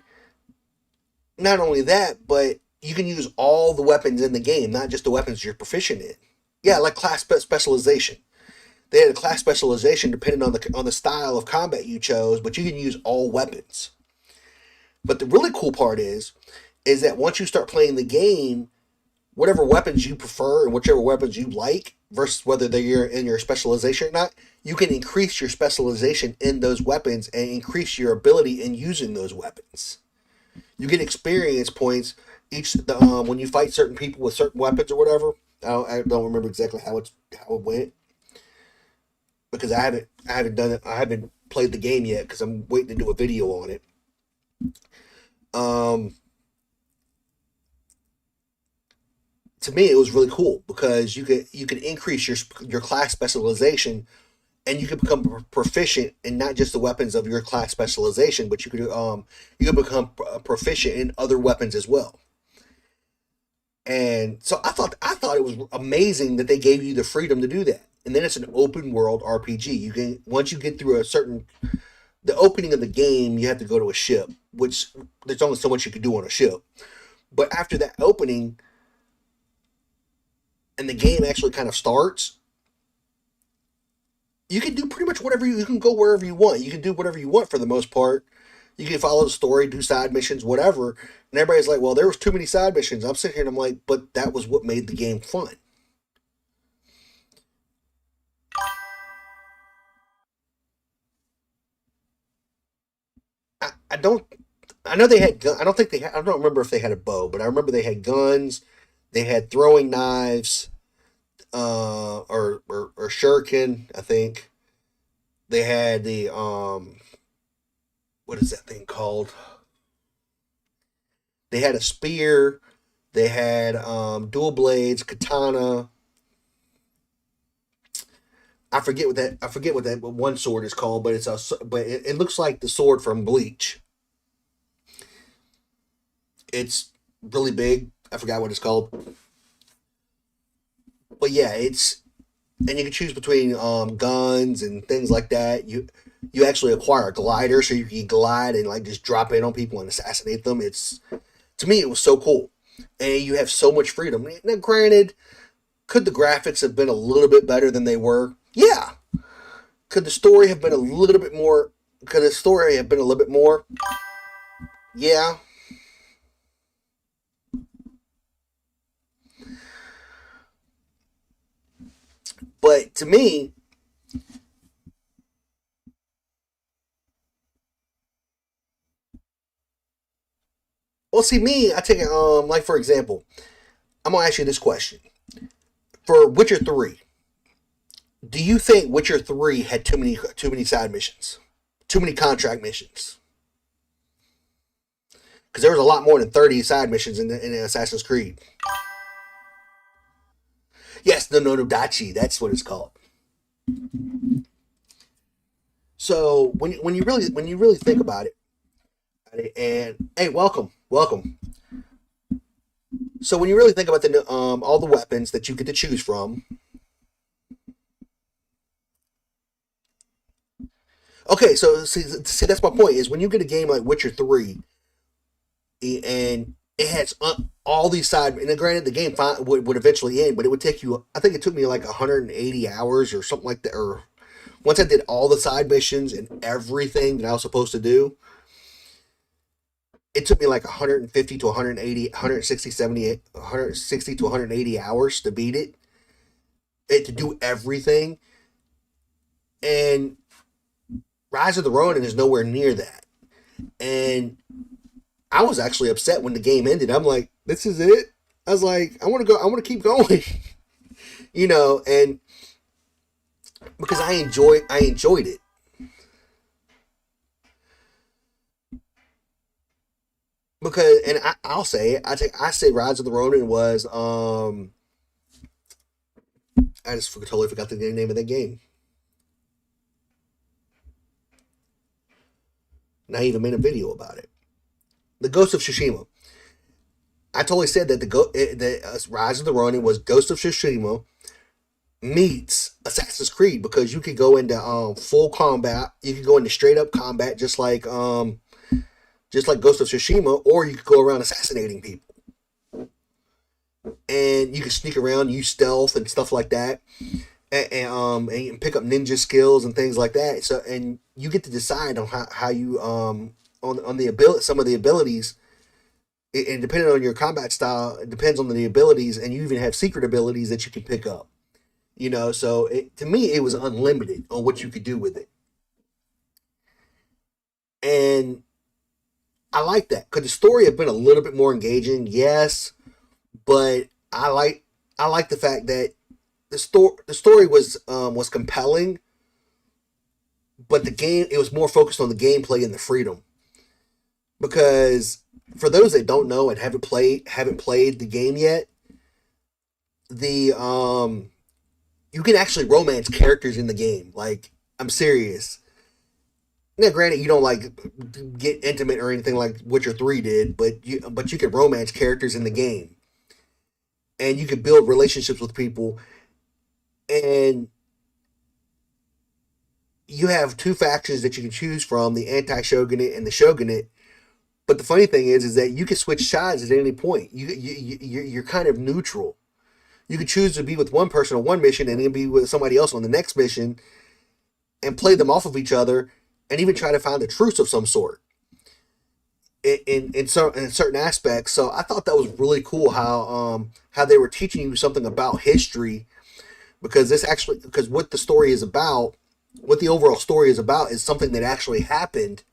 not only that, but you can use all the weapons in the game, not just the weapons you're proficient in. Yeah, like class specialization. They had a class specialization depending on the style of combat you chose, but you can use all weapons. But the really cool part is that once you start playing the game, whatever weapons you prefer and whichever weapons you like, versus whether they're in your specialization or not, you can increase your specialization in those weapons and increase your ability in using those weapons. You get experience points when you fight certain people with certain weapons or whatever. I don't remember exactly how it went, because I haven't done it. I haven't played the game yet because I'm waiting to do a video on it. To me, it was really cool because you could increase your class specialization, and you could become proficient in not just the weapons of your class specialization, but you could become proficient in other weapons as well. And so I thought it was amazing that they gave you the freedom to do that. And then it's an open world RPG. You can, once you get through the opening of the game, you have to go to a ship, which there's only so much you can do on a ship. But after that opening, and the game actually kind of starts, you can do pretty much whatever you can go wherever you want. You can do whatever you want for the most part. You can follow the story, do side missions, whatever. And everybody's like, well, there was too many side missions. I'm sitting here and I'm like, but that was what made the game fun. I don't know they had I don't think they had, I don't remember if they had a bow, but I remember they had guns, they had throwing knives, or shuriken, I think. They had the what is that thing called? They had a spear, they had dual blades, katana. I forget what that one sword is called, but it looks like the sword from Bleach. It's really big. I forgot what it's called. But yeah, and you can choose between guns and things like that. You actually acquire a glider, so you can glide and like just drop in on people and assassinate them. To me, it was so cool, and you have so much freedom. Now, granted, could the graphics have been a little bit better than they were? Yeah. Could the story have been a little bit more? Could the story have been a little bit more? Yeah. But to me, well, see, me, I take it, like, for example, I'm going to ask you this question. For Witcher 3, do you think Witcher 3 had too many side missions? Too many contract missions? Because there was a lot more than 30 side missions in Assassin's Creed. Yes, the Nonodachi, that's what it's called. So when you really think about it, and hey, welcome. So when you really think about the all the weapons that you get to choose from, okay, so see that's my point, is when you get a game like Witcher 3, and it has all these side, and granted the game would eventually end, but it would take you, I think it took me like 180 hours or something like that, or once I did all the side missions and everything that I was supposed to do, it took me like 150 to 180, 160 to 180 hours to beat it, to do everything. And Rise of the Ronin is nowhere near that. And I was actually upset when the game ended. I'm like, this is it? I was like, I want to keep going. And because I enjoyed it. Because, and I'll say it, I say Rise of the Ronin was, I just totally forgot the name of that game. And I even made a video about it. The Ghost of Tsushima. I totally said that the Rise of the Ronin was Ghost of Tsushima meets Assassin's Creed, because you could go into full combat, you could go into straight up combat, just like Ghost of Tsushima, or you could go around assassinating people, and you can sneak around, use stealth and stuff like that, and pick up ninja skills and things like that. So, and you get to decide on how you on the ability, some of the abilities. And depending on your combat style, it depends on the abilities, and you even have secret abilities that you can pick up. So to me, it was unlimited on what you could do with it. And I like that. Could the story have been a little bit more engaging? Yes. But I like the fact that the story was compelling, but it was more focused on the gameplay and the freedom. Because for those that don't know and haven't played the game yet, you can actually romance characters in the game. Like, I'm serious. Now, granted, you don't like get intimate or anything like Witcher 3 did, but you can romance characters in the game, and you can build relationships with people, and you have two factions that you can choose from: the anti-shogunate and the shogunate. But the funny thing is that you can switch sides at any point. You're kind of neutral. You could choose to be with one person on one mission and then be with somebody else on the next mission and play them off of each other and even try to find a truce of some sort in certain aspects. So I thought that was really cool how they were teaching you something about history, because what the story is about, what the overall story is about, is something that actually happened,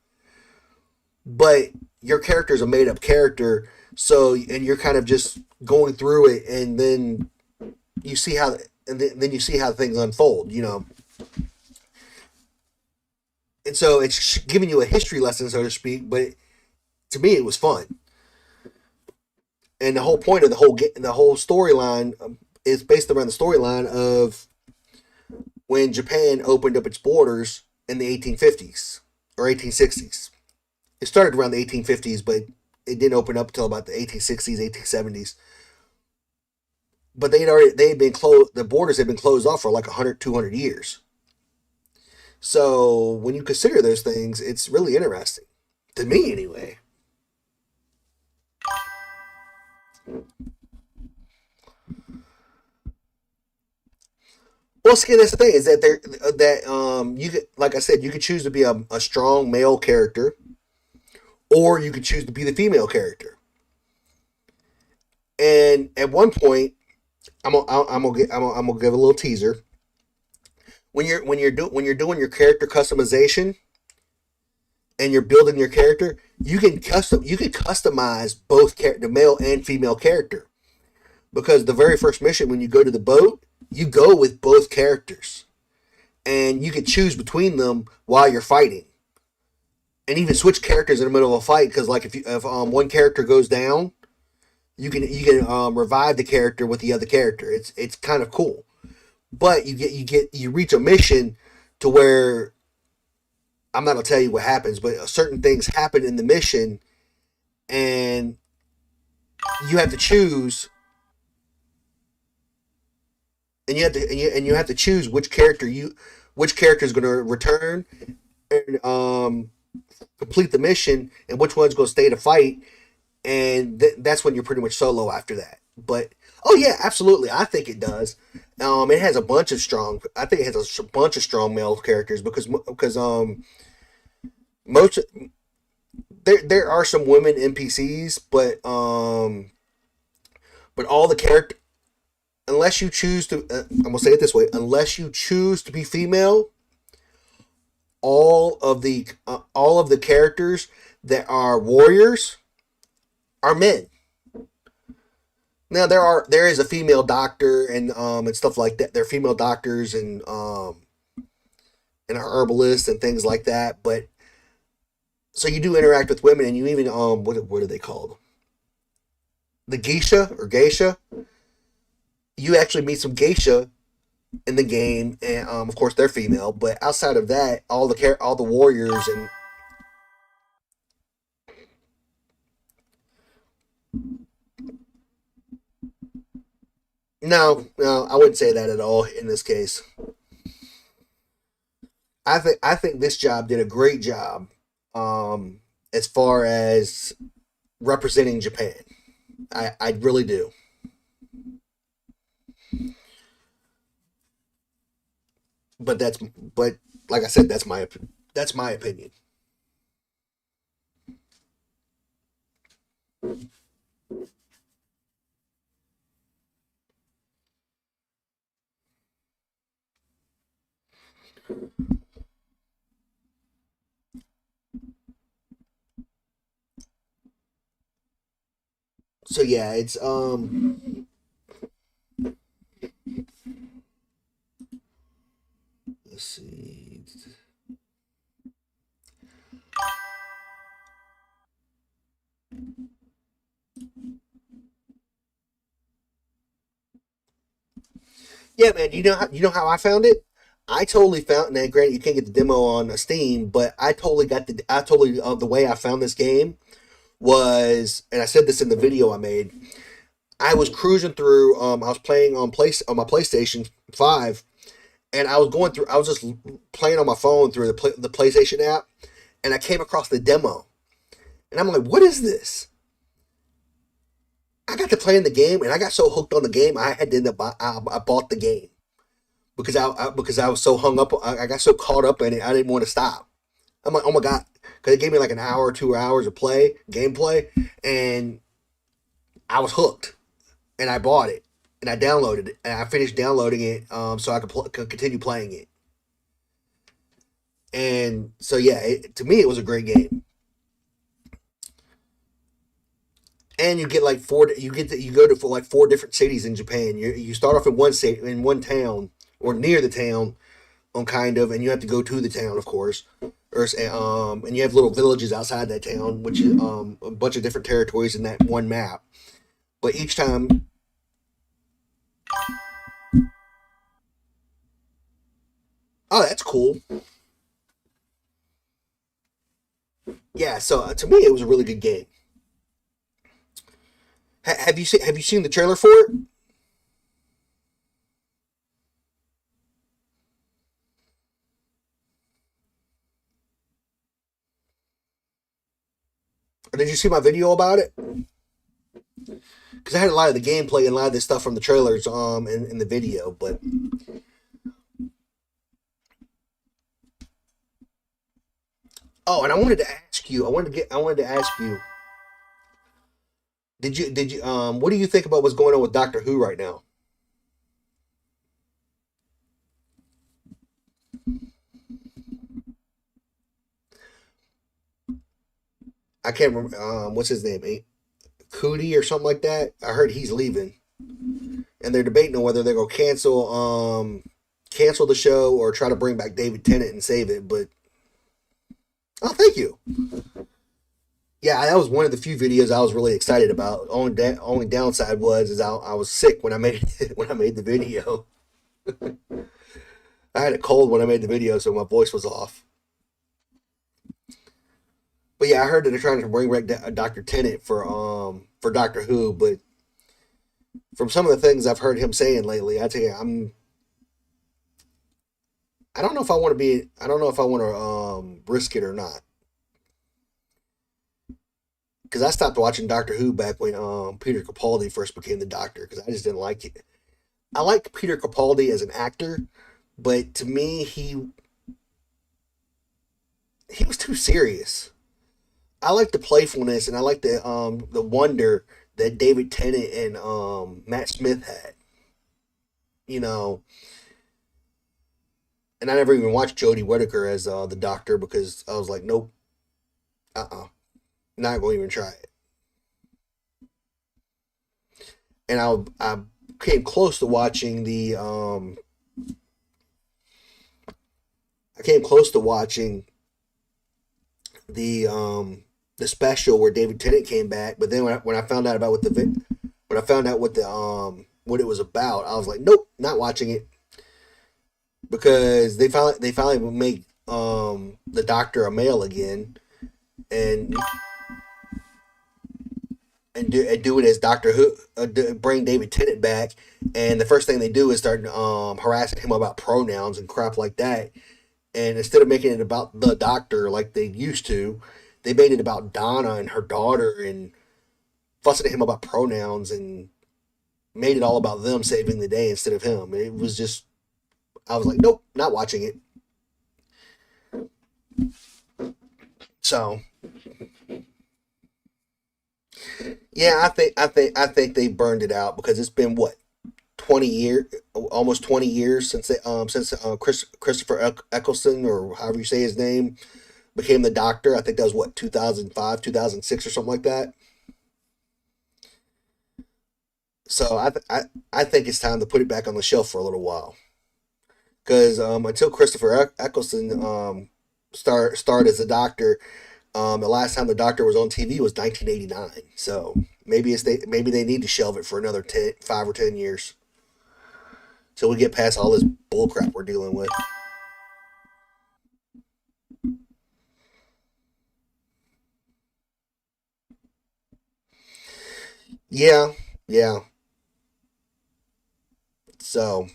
but your character is a made up character. So, and you're kind of just going through it, and then you see how, then you see how things unfold, you know. And so it's giving you a history lesson, so to speak, but to me it was fun. And the whole point of the whole storyline is based around the storyline of when Japan opened up its borders in the 1850s or 1860s. It started around the 1850s, but it didn't open up until about the 1860s, 1870s. But they had been closed. The borders had been closed off for like 100, 200 years. So when you consider those things, it's really interesting, to me anyway. Well, see, that's the thing, is that you could, like I said, you could choose to be a strong male character, or you could choose to be the female character. And at one point, I'm gonna give a little teaser. When you're doing your character customization and you're building your character, you can customize both the male and female character, because the very first mission, when you go to the boat, you go with both characters, and you can choose between them while you're fighting, and even switch characters in the middle of a fight. Because like if one character goes down, you can revive the character with the other character. It's kind of cool. But you reach a mission to where, I'm not gonna tell you what happens, but certain things happen in the mission, and you have to choose, and you have to choose which character is going to return and complete the mission, and which one's going to stay to fight, and that's when you're pretty much solo after that. But oh yeah, absolutely, I think it does. It has a bunch of strong. I think it has a bunch of strong male characters because most there are some women NPCs, but all the character, unless you choose to, I'm gonna say it this way: unless you choose to be female, all of the characters that are warriors are men. Now there is a female doctor and stuff like that. There are female doctors and herbalists and things like that. But so you do interact with women, and you even what are they called? The geisha or geisha. You actually meet some geisha in the game, and of course they're female. But outside of that, all the warriors and no, I wouldn't say that at all in this case. I think this job did a great job as far as representing Japan. I really do. But like I said, that's my opinion. So yeah, it's let's see. Yeah, man. You know how I found it? I totally found. Now, granted, you can't get the demo on Steam, but the way I found this game was, and I said this in the video I made. I was cruising through. I was playing on my PlayStation 5, and I was just playing on my phone through the PlayStation app, and I came across the demo, and I'm like, "What is this?" I got to playing the game, and I got so hooked on the game, I had to end up I bought the game because I was so hung up. I got so caught up in it, I didn't want to stop. I'm like, oh my god, because it gave me like an hour, 2 hours of gameplay, and I was hooked, and I bought it, and I downloaded it, and I finished downloading it, so I could continue playing it. And so yeah, to me it was a great game. And you get like you go to for like 4 different cities in Japan. You start off in one city, in one town, or near the town, kind of, and you have to go to the town, of course. And you have little villages outside that town, which is a bunch of different territories in that one map. But each time, oh, that's cool. Yeah, so to me, it was a really good game. Have you seen the trailer for it? Or did you see my video about it? Because I had a lot of the gameplay and a lot of this stuff from the trailers in the video, but oh, and I wanted to ask you. Did you what do you think about what's going on with Doctor Who right now? I can't remember what's his name, Cootie or something like that. I heard he's leaving, and they're debating on whether they're gonna cancel the show or try to bring back David Tennant and save it. But oh, thank you. Yeah, that was one of the few videos I was really excited about. Only downside was I was sick when I made the video. I had a cold when I made the video, so my voice was off. But yeah, I heard that they're trying to bring back Dr. Tennant for Doctor Who, but from some of the things I've heard him saying lately, I tell you, I don't know if I want to risk it or not. Because I stopped watching Doctor Who back when Peter Capaldi first became the Doctor, because I just didn't like it. I like Peter Capaldi as an actor, but to me he was too serious. I like the playfulness, and I like the wonder that David Tennant and Matt Smith had. You know, and I never even watched Jodie Whittaker as the Doctor, because I was like, nope, not going to even try it. And I came close to watching the special where David Tennant came back, but then when I found out what it was about, I was like, nope, not watching it, because they finally make the Doctor a male again, and do it as Doctor Who, bring David Tennant back, and the first thing they do is start harassing him about pronouns and crap like that. And instead of making it about the Doctor like they used to, they made it about Donna and her daughter, and fussing at him about pronouns, and made it all about them saving the day instead of him. It was just, I was like, nope, not watching it. So yeah, I think they burned it out, because it's been what, 20 years, almost 20 years since Christopher Eccleston, or however you say his name, became the Doctor. I think that was what, 2005, 2006 or something like that. So I think it's time to put it back on the shelf for a little while, because until Christopher Eccleston starred as the Doctor, the last time the Doctor was on TV was 1989. So maybe they need to shelve it for another 5 or 10 years, so we get past all this bullcrap we're dealing with. Yeah. So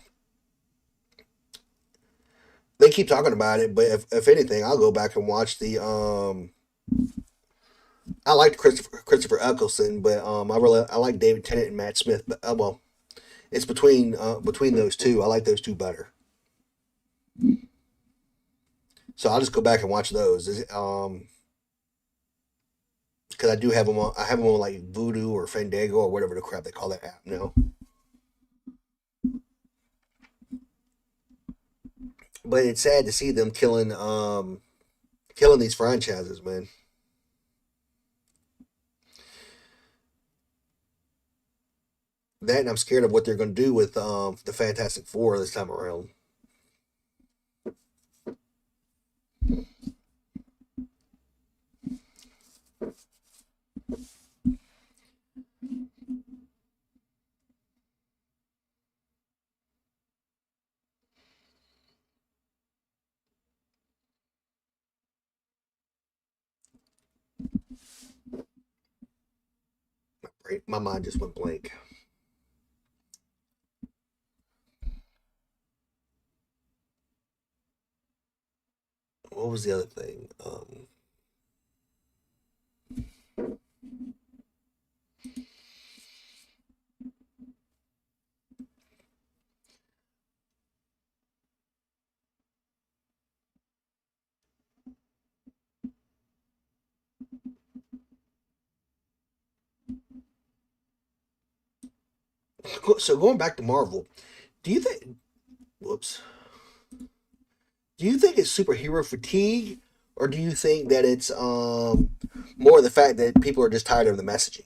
they keep talking about it, but if anything, I'll go back and watch the I liked Christopher Eccleston, but I like David Tennant and Matt Smith. But well, it's between those two. I like those two better. So I'll just go back and watch those. Because I do have them on. I have them on like Voodoo or Fandango or whatever the crap they call that app now. But it's sad to see them killing these franchises, man. That, and I'm scared of what they're going to do with the Fantastic Four this time around. My mind just went blank. What was the other thing? So going back to Marvel, do you think? Whoops. Do you think it's superhero fatigue, or do you think that it's more the fact that people are just tired of the messaging?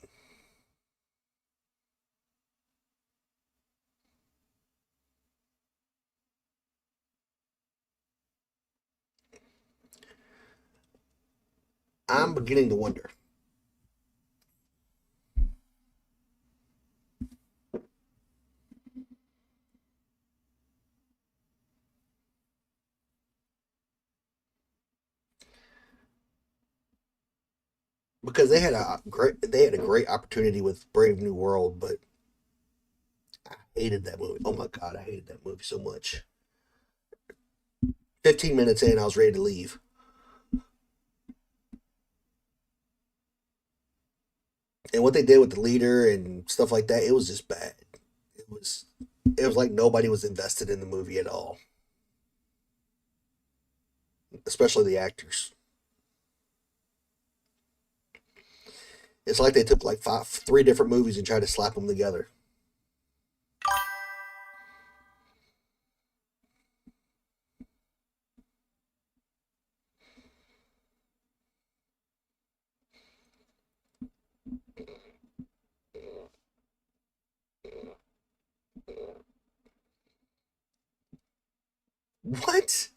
I'm beginning to wonder. Because they had a great opportunity with Brave New World, but I hated that movie. Oh my god, I hated that movie so much. 15 minutes in, I was ready to leave. And what they did with the leader and stuff like that, it was just bad. It was like nobody was invested in the movie at all. Especially the actors. It's like they took like three different movies and tried to slap them together. What?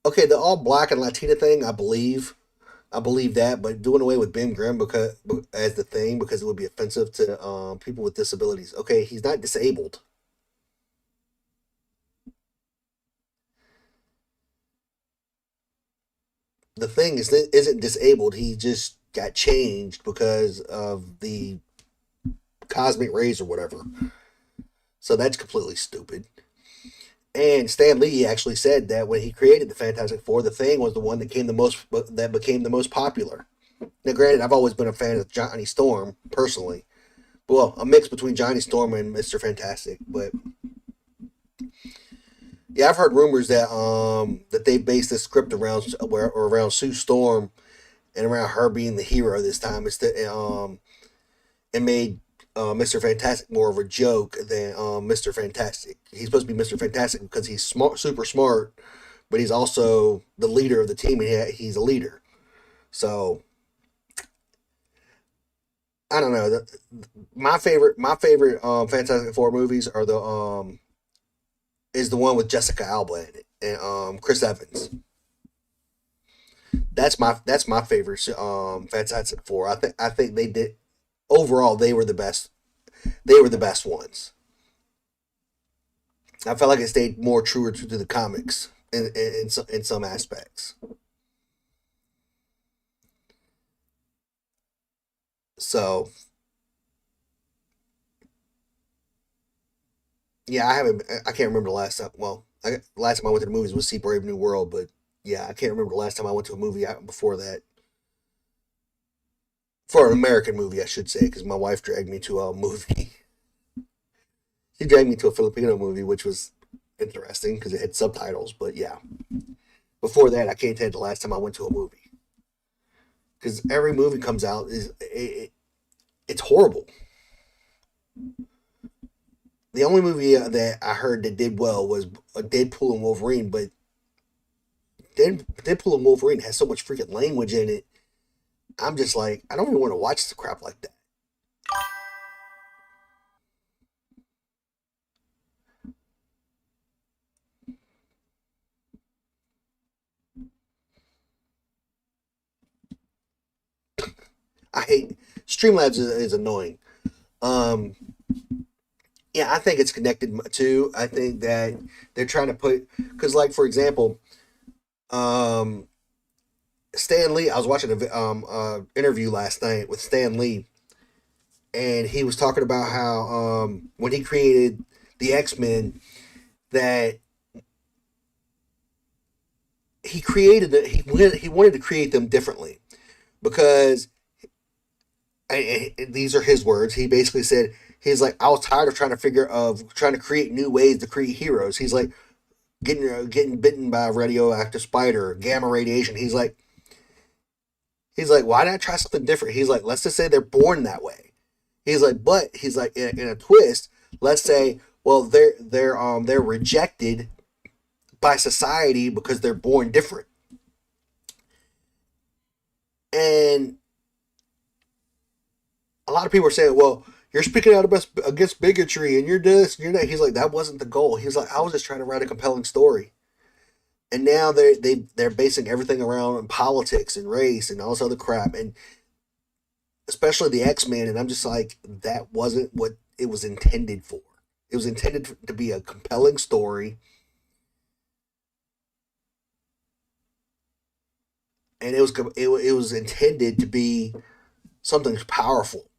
Okay, the all black and Latina thing, I believe that, but doing away with Ben Grimm because as the thing because it would be offensive to people with disabilities. Okay, he's not disabled. The thing isn't disabled. He just got changed because of the cosmic rays or whatever. So that's completely stupid. And Stan Lee actually said that when he created the Fantastic Four, the Thing was the one that became the most popular. Now, granted, I've always been a fan of Johnny Storm personally. Well, a mix between Johnny Storm and Mr. Fantastic, but yeah, I've heard rumors that that they based the script around Sue Storm and around her being the hero this time. It made Mr. Fantastic more of a joke than Mr. Fantastic. He's supposed to be Mr. Fantastic because he's smart, super smart, but he's also the leader of the team, and he's a leader. So I don't know. My favorite Fantastic Four movies are is the one with Jessica Alba in it and Chris Evans. That's my favorite Fantastic Four. I think they did overall they were the best. They were the best ones. I felt like it stayed more truer to the comics in some aspects. So yeah, I can't remember the last time. Well, last time I went to the movies was see Brave New World, but yeah, I can't remember the last time I went to a movie before that. For an American movie, I should say, because my wife dragged me to a movie. She dragged me to a Filipino movie, which was interesting because it had subtitles. But yeah, before that, I can't tell you the last time I went to a movie. Because every movie comes out, it's horrible. The only movie that I heard that did well was Deadpool and Wolverine, but Deadpool and Wolverine has so much freaking language in it. I'm just like, I don't even want to watch the crap like that. I hate Streamlabs is annoying. Yeah, I think it's connected too. I think that they're trying to put, because like for example, Stan Lee. I was watching a interview last night with Stan Lee, and he was talking about how when he created the X-Men, that he created it. He wanted to create them differently because these are his words. He basically said he's like, I was tired of trying to create new ways to create heroes. He's like getting bitten by a radioactive spider, gamma radiation. He's like, why not try something different? He's like, let's just say they're born that way. He's like, but he's like, in a twist, let's say, well, they're rejected by society because they're born different. And a lot of people are saying, well, you're speaking out against bigotry and you're this, you're that. He's like, that wasn't the goal. He's like, I was just trying to write a compelling story. And now they're basing everything around politics and race and all this other crap, and especially the X-Men. And I'm just like, that wasn't what it was intended for. It was intended to be a compelling story, and it was intended to be something powerful.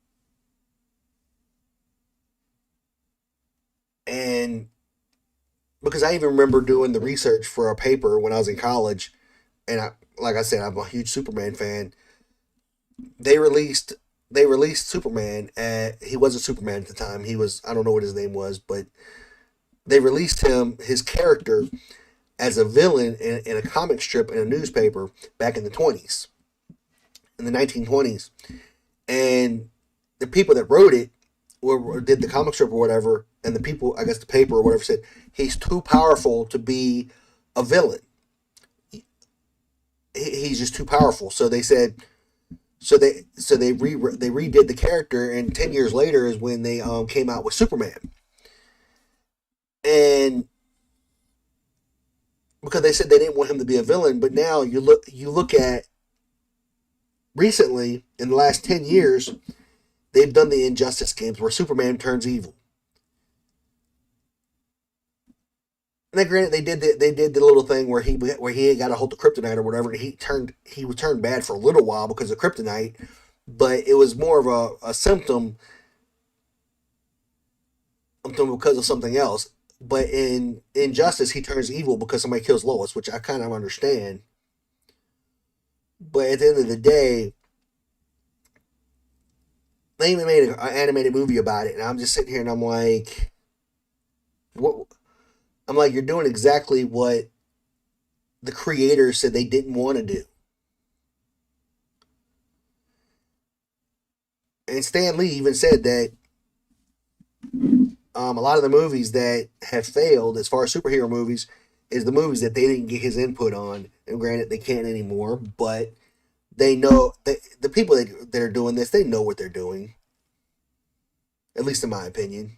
And because I even remember doing the research for a paper when I was in college, and like I said, I'm a huge Superman fan. They released Superman. He wasn't Superman at the time. He was, I don't know what his name was, but they released his character as a villain in a comic strip in a newspaper back in the 20s, in the 1920s. And the people that wrote it or did the comic strip or whatever, and the people, I guess the paper or whatever, said he's too powerful to be a villain. He's just too powerful. So they said, they redid the character, and 10 years later is when they came out with Superman. And because they said they didn't want him to be a villain, but now you look at recently in the last 10 years, they've done the Injustice games where Superman turns evil. And then granted, they did the little thing where he got a hold of kryptonite or whatever, and he was turned bad for a little while because of kryptonite, but it was more of a symptom because of something else. But in Injustice, he turns evil because somebody kills Lois, which I kind of understand. But at the end of the day, they even made an animated movie about it, and I'm just sitting here and I'm like, what? I'm like, you're doing exactly what the creators said they didn't want to do. And Stan Lee even said that a lot of the movies that have failed as far as superhero movies is the movies that they didn't get his input on. And granted, they can't anymore, but they know, the people that are doing this, they know what they're doing. At least in my opinion.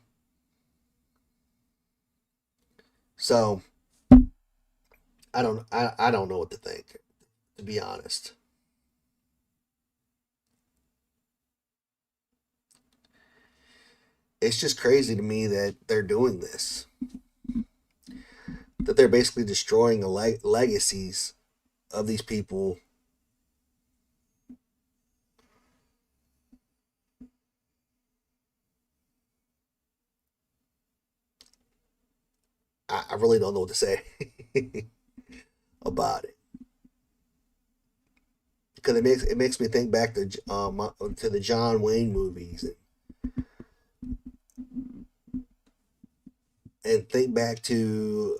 So I don't know what to think, to be honest. It's just crazy to me that they're doing this. That they're basically destroying the legacies of these people. I really don't know what to say about it. because it makes me think back to the John Wayne movies, and think back to,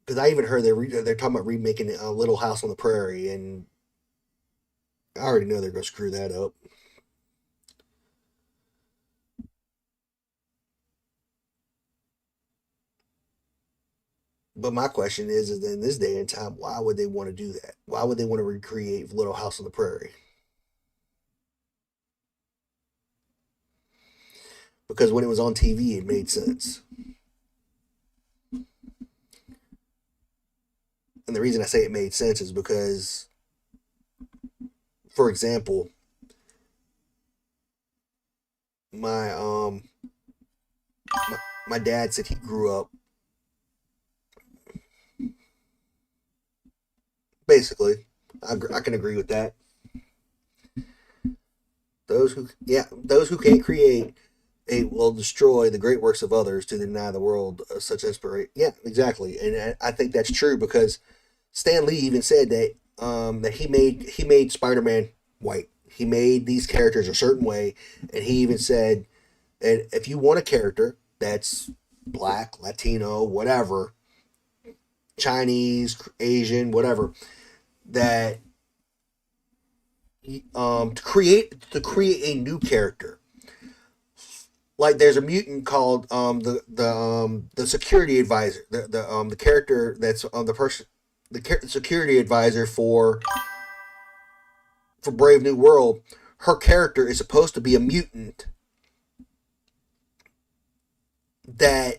because I even heard they're talking about remaking Little House on the Prairie, and I already know they're gonna screw that up. But my question is in this day and time, why would they want to do that? Why would they want to recreate Little House on the Prairie? Because when it was on TV, it made sense. And the reason I say it made sense is because, for example, my dad said he grew up, basically, I can agree with that. Those who can't create will destroy the great works of others to deny the world such inspiration. Yeah, exactly, and I think that's true because Stan Lee even said that that he made Spider-Man white. He made these characters a certain way, and he even said that if you want a character that's black, Latino, whatever, Chinese, Asian, whatever, that to create a new character. Like there's a mutant called the security advisor, the character that's the security advisor for Brave New World. Her character is supposed to be a mutant that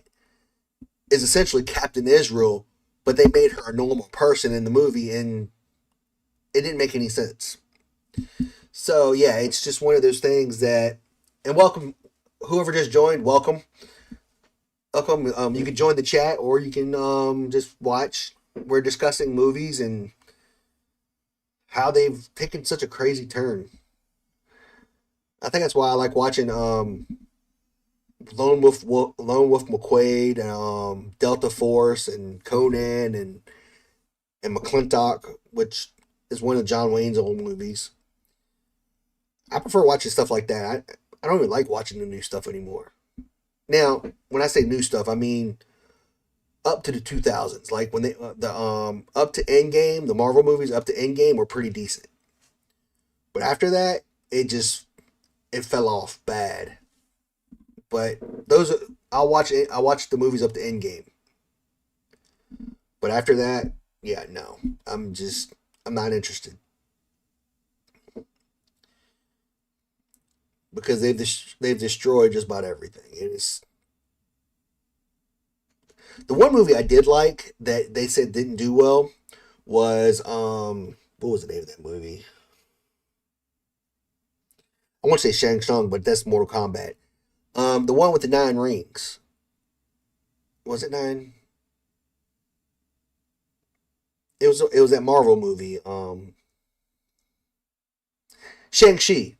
is essentially Captain Israel, but they made her a normal person in the movie, and it didn't make any sense. So yeah, it's just one of those things that. And welcome, whoever just joined. Welcome. You can join the chat, or you can just watch. We're discussing movies and how they've taken such a crazy turn. I think that's why I like watching Lone Wolf McQuade, Delta Force, and Conan, and McClintock, which is one of John Wayne's old movies. I prefer watching stuff like that. I don't even like watching the new stuff anymore. Now, when I say new stuff, I mean up to the 2000s. Like when they up to Endgame, the Marvel movies up to Endgame were pretty decent. But after that, it fell off bad. But I watch the movies up to Endgame. But after that, yeah, no. I'm not interested. Because they've destroyed just about everything. The one movie I did like that they said didn't do well was what was the name of that movie? I want to say Shang Tsung, but that's Mortal Kombat. The one with the 9 rings. Was it 9? It was that Marvel movie. Shang-Chi.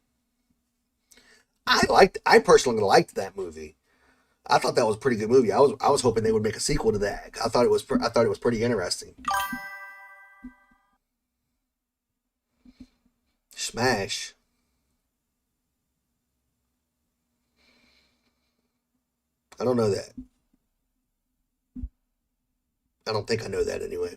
I personally liked that movie. I thought that was a pretty good movie. I was hoping they would make a sequel to that. I thought it was pretty interesting. Smash. I don't know that. I don't think I know that anyway.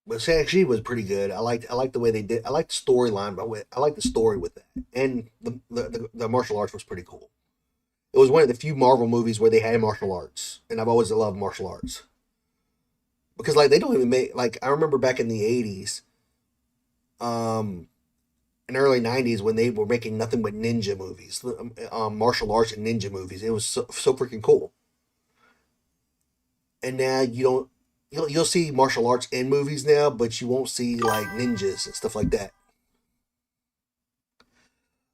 But Shang-Chi was pretty good. I liked the way they did. I liked the storyline, but I liked the story with that, and the martial arts was pretty cool. It was one of the few Marvel movies where they had martial arts, and I've always loved martial arts because like they don't even make like I remember back in the 80s, in early 90s when they were making nothing but ninja movies, martial arts and ninja movies. It was so freaking cool. And now you'll see martial arts in movies now, but you won't see like ninjas and stuff like that.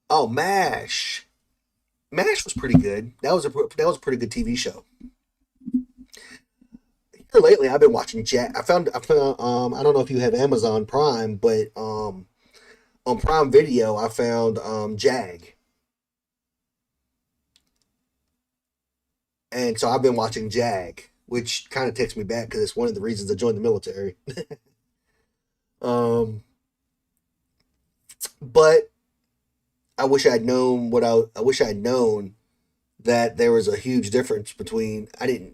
Oh, MASH. MASH was pretty good. That was a pretty good TV show. Here lately, I've been watching I found I don't know if you have Amazon Prime, but on Prime Video, I found Jag. And so I've been watching Jag, which kind of takes me back because it's one of the reasons I joined the military. But I wish I'd known I wish I'd known that there was a huge difference between I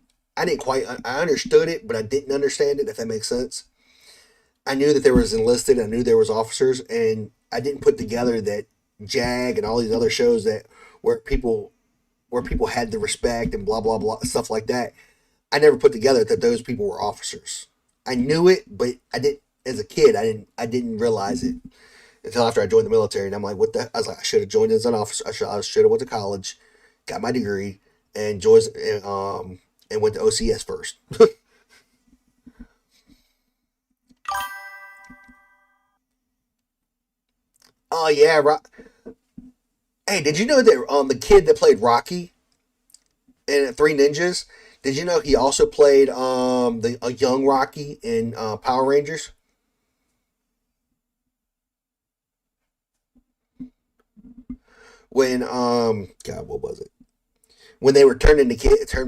understood it, but I didn't understand it, if that makes sense. I knew that there was enlisted, I knew there was officers, and I didn't put together that Jag and all these other shows that where people had the respect and blah blah blah stuff like that. I never put together that those people were officers. I knew it, but I didn't. As a kid, I didn't realize it until after I joined the military. And I'm like, what the? I was like, I should have joined as an officer. I should have went to college, got my degree, and joined and went to OCS first. Oh yeah, hey, did you know that the kid that played Rocky in Three Ninjas? Did you know he also played a young Rocky in Power Rangers? When God, what was it? When they were turned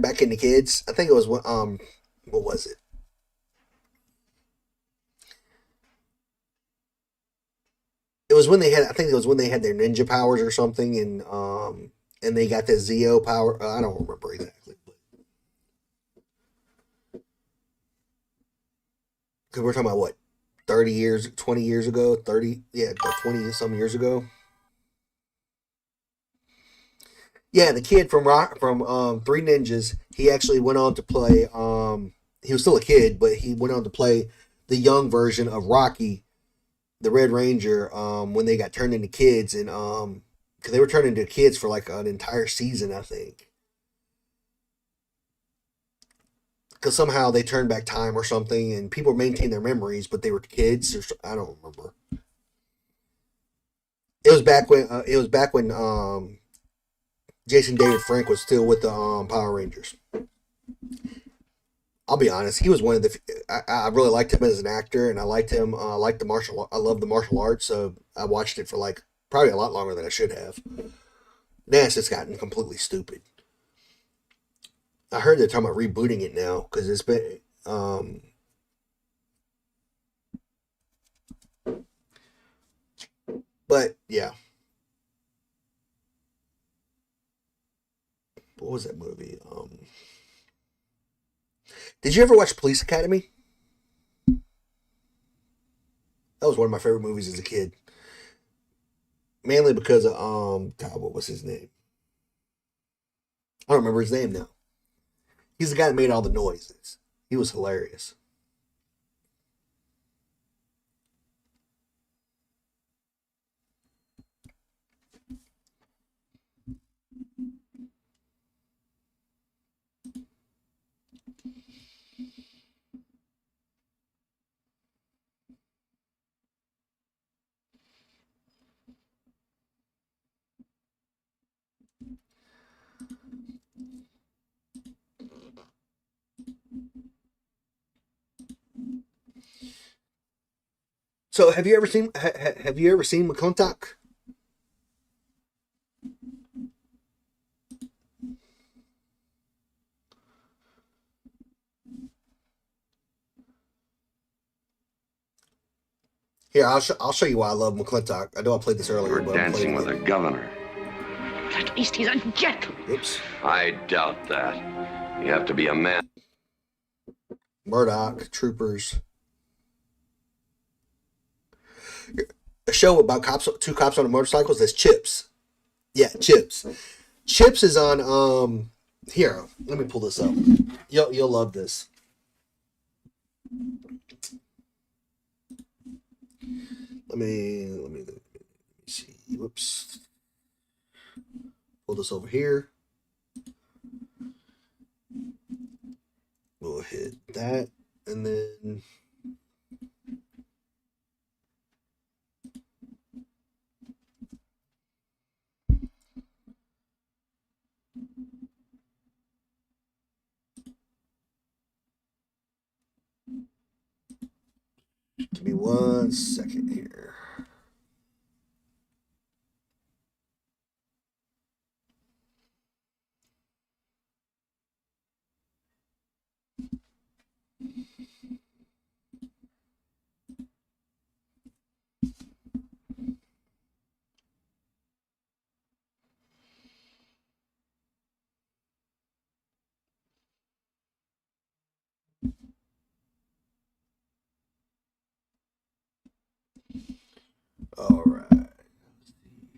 back into kids. I think it was what was it? It was when they had. I think it was when they had their ninja powers or something, and they got the Zeo power. I don't remember exactly. Because we're talking about what, 30 years, 20 years ago, 30, yeah, about 20 some years ago. Yeah, the kid from Three Ninjas, he actually went on to play. He was still a kid, but he went on to play the young version of Rocky, the Red Ranger, when they got turned into kids, and because they were turned into kids for like an entire season, I think. Because somehow they turned back time or something, and people maintained their memories, but they were kids. I don't remember. It was back when Jason David Frank was still with the Power Rangers. I'll be honest, he was one of the. I really liked him as an actor, and I liked him. I love the martial arts, so I watched it for like probably a lot longer than I should have. Now it's just gotten completely stupid. I heard they're talking about rebooting it now because it's been. But yeah. What was that movie? Did you ever watch Police Academy? That was one of my favorite movies as a kid. Mainly because of God, what was his name? I don't remember his name now. He's the guy that made all the noises. He was hilarious. So have you ever seen McClintock? Here, I'll show you why I love McClintock. I know I played this earlier. We're dancing with a governor. At least he's a gentleman. Oops. I doubt that. You have to be a man. Murdoch, Troopers. A show about two cops on motorcycles. That's Chips. Yeah, Chips. Chips is on. Here, let me pull this up. You'll love this. Let me see. Whoops. Pull this over here. We'll hit that, and then give me 1 second here. All right.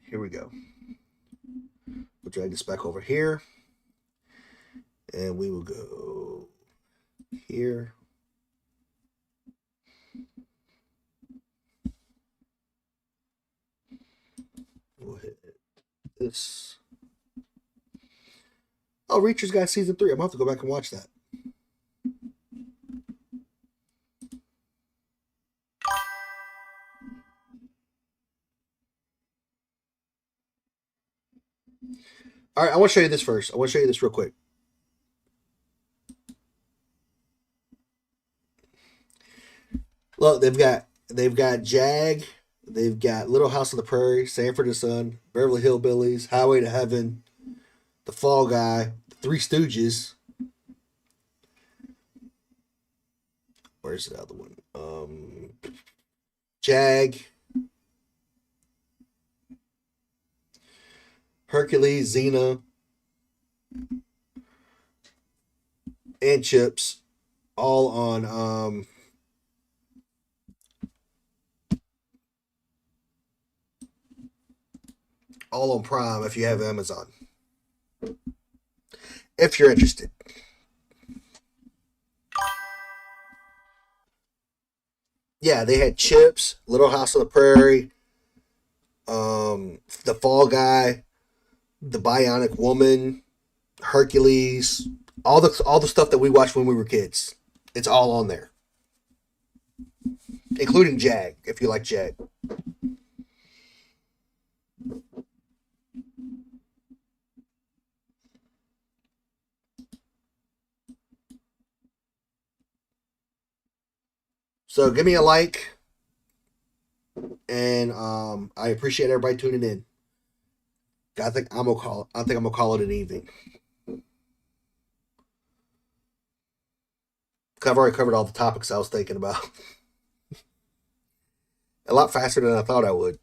Here we go. We'll drag this back over here. And we will go here. We'll hit this. Oh, Reacher's got season 3. I'm going to have to go back and watch that. All right, I want to show you this first. I want to show you this real quick. Look, they've got Jag, they've got Little House on the Prairie, Sanford and Son, Beverly Hillbillies, Highway to Heaven, The Fall Guy, The Three Stooges. Where's the other one? Jag, Hercules, Xena, and Chips, all on Prime if you have Amazon. If you're interested. Yeah, they had Chips, Little House on the Prairie, The Fall Guy, The Bionic Woman, Hercules, all the stuff that we watched when we were kids. It's all on there. Including Jag, if you like Jag. So give me a like, and I appreciate everybody tuning in. I think I'm gonna call it an evening. I've already covered all the topics I was thinking about. A lot faster than I thought I would.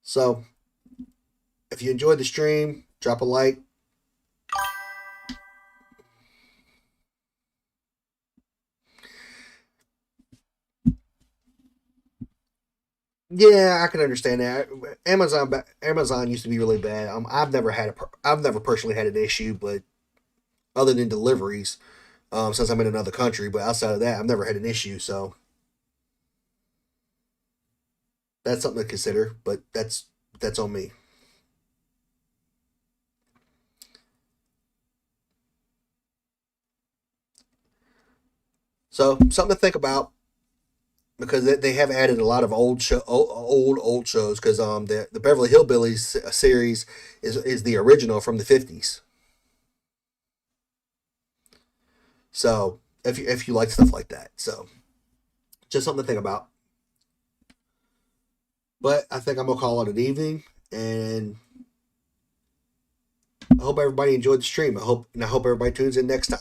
So, if you enjoyed the stream, drop a like. Yeah, I can understand that. Amazon used to be really bad. I've never personally had an issue, but other than deliveries, since I'm in another country. But outside of that, I've never had an issue. So that's something to consider. But that's on me. So something to think about. Because they have added a lot of old shows, because the Beverly Hillbillies series is the original from the 50s. So if you like stuff like that, so just something to think about. But I think I'm gonna call it an evening, and I hope everybody enjoyed the stream. I hope everybody tunes in next time.